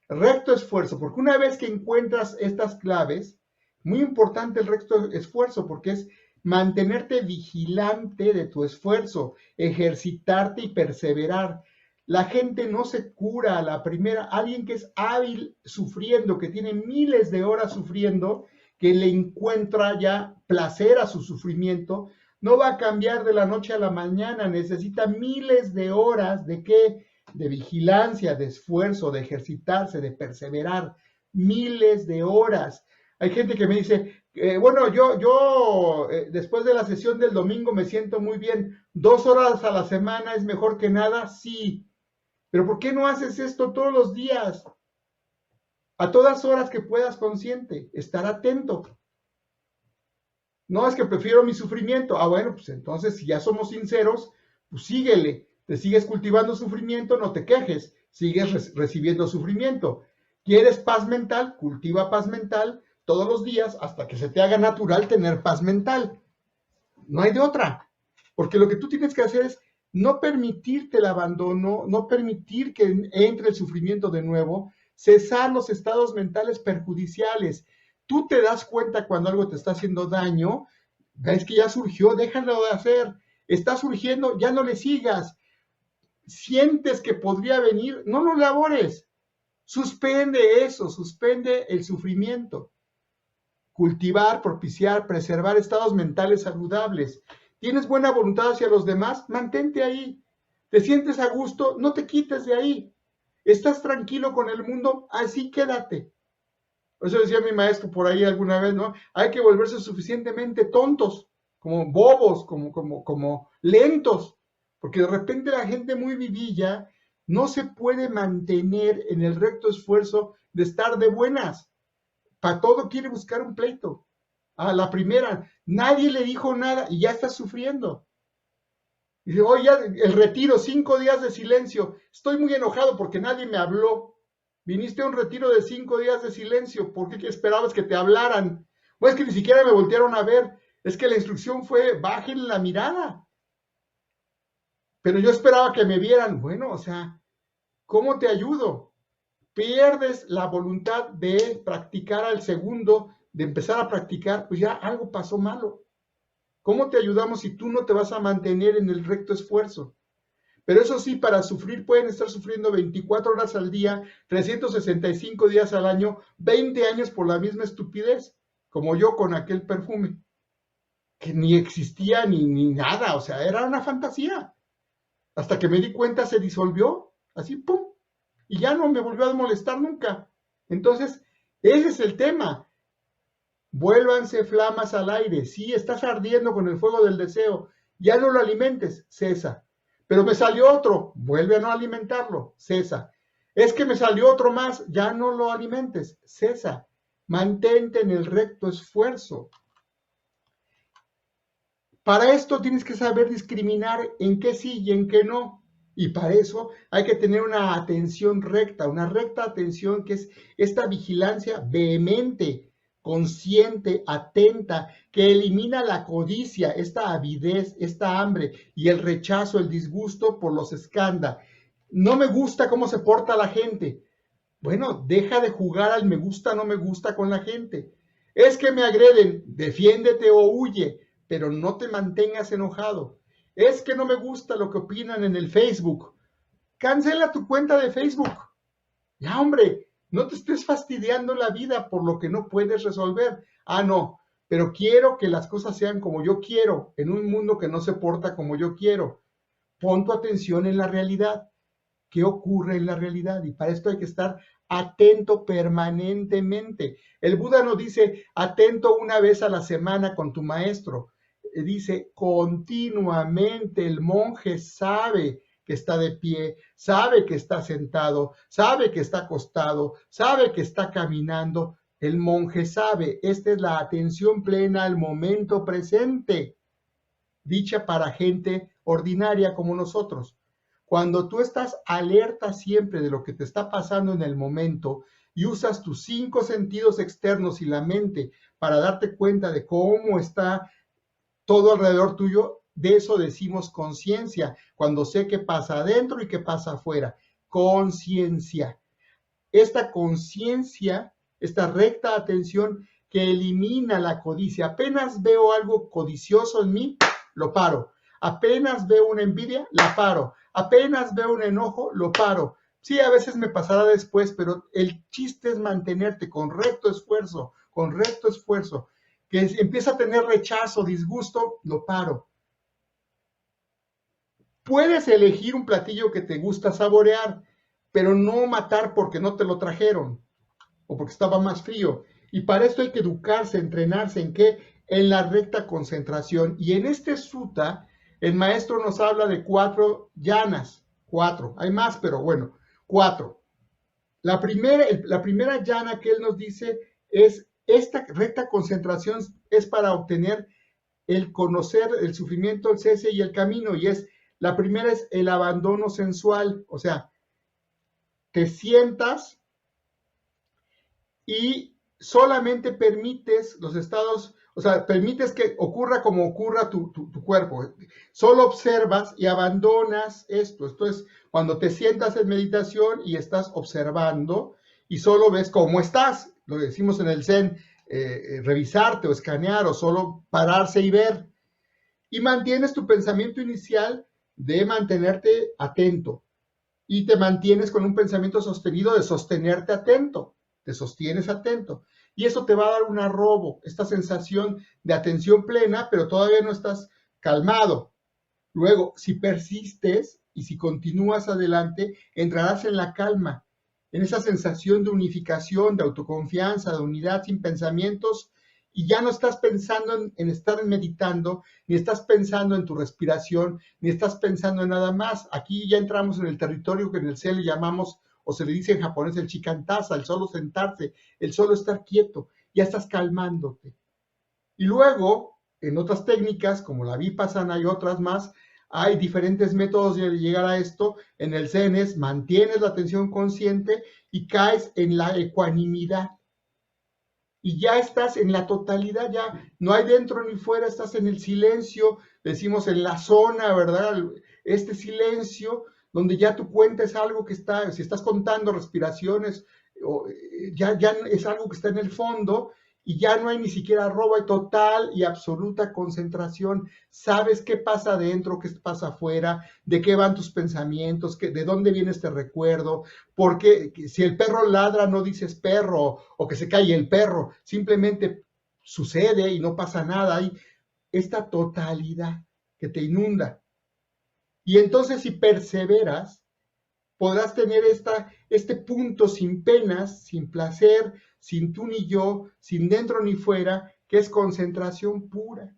Recto esfuerzo, porque una vez que encuentras estas claves, muy importante el recto esfuerzo, porque es mantenerte vigilante de tu esfuerzo, ejercitarte y perseverar. La gente no se cura a la primera. Alguien que es hábil sufriendo, que tiene miles de horas sufriendo, que le encuentra ya placer a su sufrimiento, no va a cambiar de la noche a la mañana. Necesita miles de horas de ¿qué? De vigilancia, de esfuerzo, de ejercitarse, de perseverar. Miles de horas. Hay gente que me dice, bueno, yo después de la sesión del domingo me siento muy bien. 2 horas a la semana es mejor que nada, sí. Pero ¿por qué no haces esto todos los días? A todas horas que puedas consciente, estar atento. No, es que prefiero mi sufrimiento. Ah, bueno, pues entonces si ya somos sinceros, pues síguele. Te sigues cultivando sufrimiento, no te quejes. Sigues recibiendo sufrimiento. ¿Quieres paz mental? Cultiva paz mental todos los días hasta que se te haga natural tener paz mental. No hay de otra. Porque lo que tú tienes que hacer es no permitirte el abandono, no permitir que entre el sufrimiento de nuevo, cesar los estados mentales perjudiciales. Tú te das cuenta cuando algo te está haciendo daño, ves que ya surgió, déjalo de hacer. Está surgiendo, ya no le sigas. Sientes que podría venir, no lo labores. Suspende eso, suspende el sufrimiento. Cultivar, propiciar, preservar estados mentales saludables. ¿Tienes buena voluntad hacia los demás? Mantente ahí. ¿Te sientes a gusto? No te quites de ahí. ¿Estás tranquilo con el mundo? Así quédate. Eso decía mi maestro por ahí alguna vez, ¿no? Hay que volverse suficientemente tontos, como bobos, como lentos, porque de repente la gente muy vivilla no se puede mantener en el recto esfuerzo de estar de buenas. Para todo quiere buscar un pleito. A la primera, nadie le dijo nada y ya está sufriendo. Y dice, oye, el retiro, 5 días de silencio. Estoy muy enojado porque nadie me habló. Viniste a un retiro de 5 días de silencio. ¿Por qué esperabas que te hablaran? O es que ni siquiera me voltearon a ver. Es que la instrucción fue, bajen la mirada. Pero yo esperaba que me vieran. Bueno, o sea, ¿cómo te ayudo? Pierdes la voluntad de practicar al segundo, de empezar a practicar, pues ya algo pasó malo. ¿Cómo te ayudamos si tú no te vas a mantener en el recto esfuerzo? Pero eso sí, para sufrir pueden estar sufriendo 24 horas al día, 365 días al año, 20 años por la misma estupidez, como yo con aquel perfume, que ni existía ni nada, o sea, era una fantasía. Hasta que me di cuenta se disolvió, así, ¡pum! Y ya no me volvió a molestar nunca. Entonces, ese es el tema. Vuélvanse flamas al aire. Sí, estás ardiendo con el fuego del deseo. Ya no lo alimentes, cesa. Pero me salió otro, vuelve a no alimentarlo, cesa. Es que me salió otro más, ya no lo alimentes, cesa. Mantente en el recto esfuerzo. Para esto tienes que saber discriminar en qué sí y en qué no. Y para eso hay que tener una atención recta, una recta atención que es esta vigilancia vehemente, consciente, atenta, que elimina la codicia, esta avidez, esta hambre y el rechazo, el disgusto por los escándalos. No me gusta cómo se porta la gente. Bueno, deja de jugar al me gusta, no me gusta con la gente. Es que me agreden, defiéndete o huye, pero no te mantengas enojado. Es que no me gusta lo que opinan en el Facebook. Cancela tu cuenta de Facebook. Ya, hombre, no te estés fastidiando la vida por lo que no puedes resolver. Ah, no, pero quiero que las cosas sean como yo quiero, en un mundo que no se porta como yo quiero. Pon tu atención en la realidad. ¿Qué ocurre en la realidad? Y para esto hay que estar atento permanentemente. El Buda nos dice, atento una vez a la semana con tu maestro. Dice, continuamente el monje sabe que está de pie, sabe que está sentado, sabe que está acostado, sabe que está caminando. El monje sabe, esta es la atención plena al momento presente, dicha para gente ordinaria como nosotros. Cuando tú estás alerta siempre de lo que te está pasando en el momento y usas tus 5 sentidos externos y la mente para darte cuenta de cómo está todo alrededor tuyo, de eso decimos conciencia, cuando sé qué pasa adentro y qué pasa afuera. Conciencia. Esta conciencia, esta recta atención que elimina la codicia. Apenas veo algo codicioso en mí, lo paro. Apenas veo una envidia, la paro. Apenas veo un enojo, lo paro. Sí, a veces me pasará después, pero el chiste es mantenerte con recto esfuerzo, que empieza a tener rechazo, disgusto, lo paro. Puedes elegir un platillo que te gusta saborear, pero no matar porque no te lo trajeron o porque estaba más frío. Y para esto hay que educarse, entrenarse ¿en qué? En la recta concentración. Y en este sutta, el maestro nos habla de 4 yanas. 4, hay más, pero bueno, 4. La primera yana que él nos dice es, esta recta concentración es para obtener el conocer el sufrimiento, el cese y el camino. Y la primera es el abandono sensual, o sea, te sientas y solamente permites los estados, O sea, permites que ocurra como ocurra tu cuerpo. Solo observas y abandonas esto. Esto es cuando te sientas en meditación y estás observando y solo ves cómo estás. Lo que decimos en el Zen, revisarte o escanear o solo pararse y ver. Y mantienes tu pensamiento inicial de mantenerte atento. Y te mantienes con un pensamiento sostenido de sostenerte atento. Te sostienes atento. Y eso te va a dar un arrobo, esta sensación de atención plena, pero todavía no estás calmado. Luego, si persistes y si continúas adelante, entrarás en la calma, en esa sensación de unificación, de autoconfianza, de unidad sin pensamientos, y ya no estás pensando en estar meditando, ni estás pensando en tu respiración, ni estás pensando en nada más. Aquí ya entramos en el territorio que en el Zen le llamamos, o se le dice en japonés, el shikantaza, el solo sentarse, el solo estar quieto, ya estás calmándote. Y luego, en otras técnicas, como la vipassana y otras más, hay diferentes métodos de llegar a esto. En el Zen es mantienes la atención consciente y caes en la ecuanimidad. Y ya estás en la totalidad, ya no hay dentro ni fuera, estás en el silencio, decimos en la zona, ¿verdad? Este silencio donde ya tu cuenta es algo que está, si estás contando respiraciones, ya es algo que está en el fondo y ya no hay ni siquiera arroba, hay total y absoluta concentración. Sabes qué pasa adentro, qué pasa afuera, de qué van tus pensamientos, de dónde viene este recuerdo, porque si el perro ladra no dices perro o que se cae el perro, simplemente sucede y no pasa nada. Hay esta totalidad que te inunda. Y entonces si perseveras, podrás tener este punto sin penas, sin placer, sin tú ni yo, sin dentro ni fuera, que es concentración pura.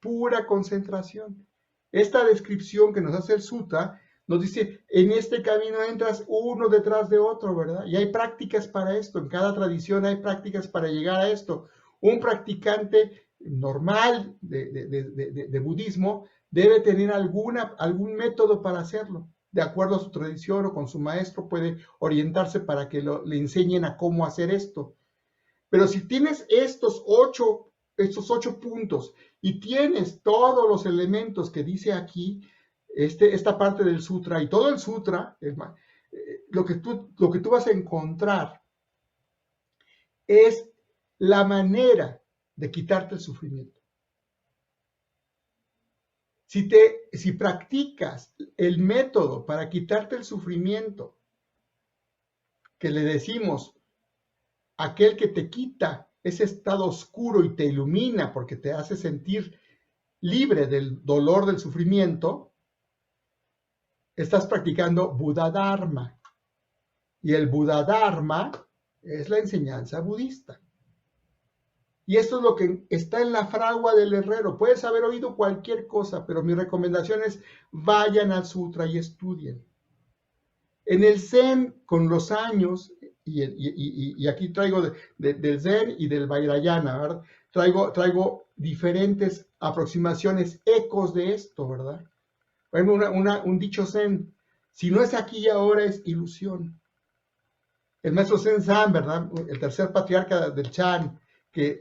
Pura concentración. Esta descripción que nos hace el Sutta nos dice, en este camino entras uno detrás de otro, ¿verdad? Y hay prácticas para esto, en cada tradición hay prácticas para llegar a esto. Un practicante normal de budismo debe tener algún método para hacerlo. De acuerdo a su tradición o con su maestro puede orientarse para que le enseñen a cómo hacer esto. Pero si tienes estos ocho puntos y tienes todos los elementos que dice aquí, esta parte del sutra y todo el sutra, lo que tú vas a encontrar es la manera de quitarte el sufrimiento. Si practicas el método para quitarte el sufrimiento, que le decimos aquel que te quita ese estado oscuro y te ilumina porque te hace sentir libre del dolor del sufrimiento, estás practicando Buddha Dharma. Y el Buddha Dharma es la enseñanza budista. Y esto es lo que está en la fragua del herrero. Puedes haber oído cualquier cosa, pero mi recomendación es vayan al sutra y estudien. En el Zen, con los años, y aquí traigo del Zen y del Vajrayana, ¿verdad? Traigo diferentes aproximaciones, ecos de esto, ¿verdad? Un dicho Zen, si no es aquí y ahora es ilusión. El maestro Zen-san, ¿verdad? El tercer patriarca del Chan,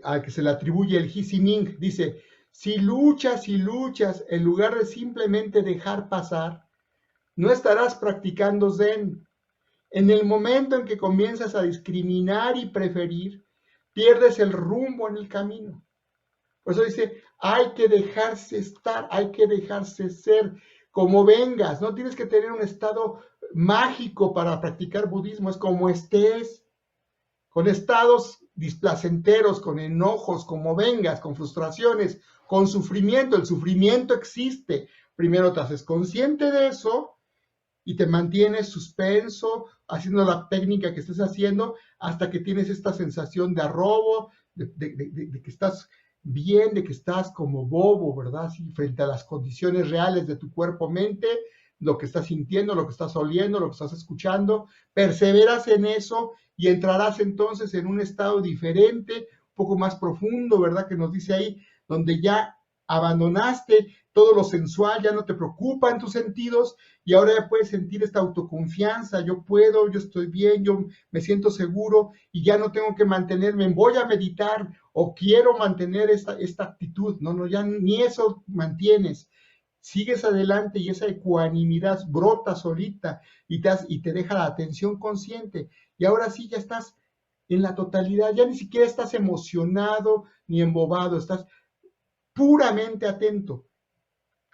al que se le atribuye el Hisiming, dice, si luchas en lugar de simplemente dejar pasar, no estarás practicando Zen. En el momento en que comienzas a discriminar y preferir, pierdes el rumbo en el camino. Por eso dice, hay que dejarse estar, hay que dejarse ser, como vengas. No tienes que tener un estado mágico para practicar budismo, es como estés, con estados displacenteros, con enojos, como vengas, con frustraciones, con sufrimiento. El sufrimiento existe. Primero te haces consciente de eso y te mantienes suspenso, haciendo la técnica que estés haciendo, hasta que tienes esta sensación de arrobo, de que estás bien, de que estás como bobo, ¿verdad? Así, frente a las condiciones reales de tu cuerpo-mente, lo que estás sintiendo, lo que estás oliendo, lo que estás escuchando. Perseveras en eso y entrarás entonces en un estado diferente, un poco más profundo, ¿verdad? Que nos dice ahí, donde ya abandonaste todo lo sensual, ya no te preocupan tus sentidos y ahora ya puedes sentir esta autoconfianza, yo puedo, yo estoy bien, yo me siento seguro y ya no tengo que mantenerme, voy a meditar o quiero mantener esta actitud, no, ya ni eso mantienes. Sigues adelante y esa ecuanimidad brota solita y te deja la atención consciente. Y ahora sí ya estás en la totalidad, ya ni siquiera estás emocionado ni embobado, estás puramente atento.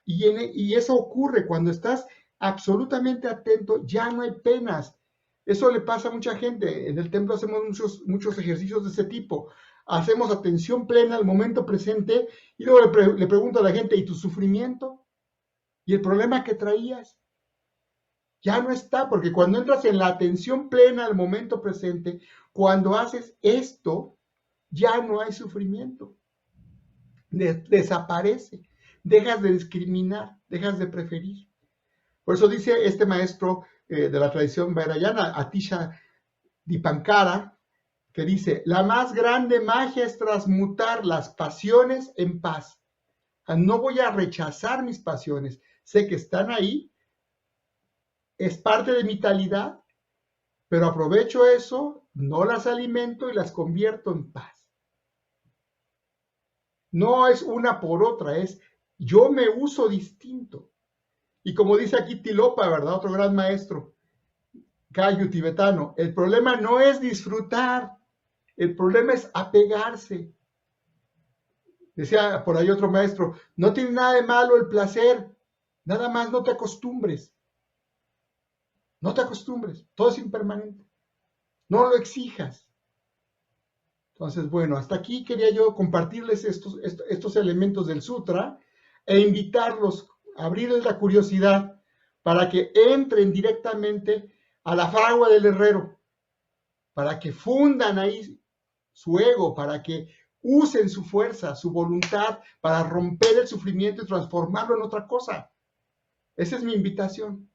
Y eso ocurre cuando estás absolutamente atento, ya no hay penas. Eso le pasa a mucha gente. En el templo hacemos muchos ejercicios de ese tipo. Hacemos atención plena al momento presente y luego le pregunto a la gente, ¿y tu sufrimiento? ¿Y el problema que traías? Ya no está, porque cuando entras en la atención plena al momento presente, cuando haces esto, ya no hay sufrimiento. Desaparece. Dejas de discriminar, dejas de preferir. Por eso dice este maestro de la tradición vairayana, Atisha Dipankara, que dice, la más grande magia es transmutar las pasiones en paz. No voy a rechazar mis pasiones, sé que están ahí, es parte de mi vitalidad, pero aprovecho eso, no las alimento y las convierto en paz. No es una por otra, es yo me uso distinto. Y como dice aquí Tilopa, ¿verdad? Otro gran maestro, Kayu tibetano, el problema no es disfrutar, el problema es apegarse. Decía por ahí otro maestro, no tiene nada de malo el placer, nada más no te acostumbres. No te acostumbres, todo es impermanente. No lo exijas. Entonces, bueno, hasta aquí quería yo compartirles estos elementos del sutra e invitarlos, a abrirles la curiosidad para que entren directamente a la fragua del herrero, para que fundan ahí su ego, para que usen su fuerza, su voluntad para romper el sufrimiento y transformarlo en otra cosa. Esa es mi invitación.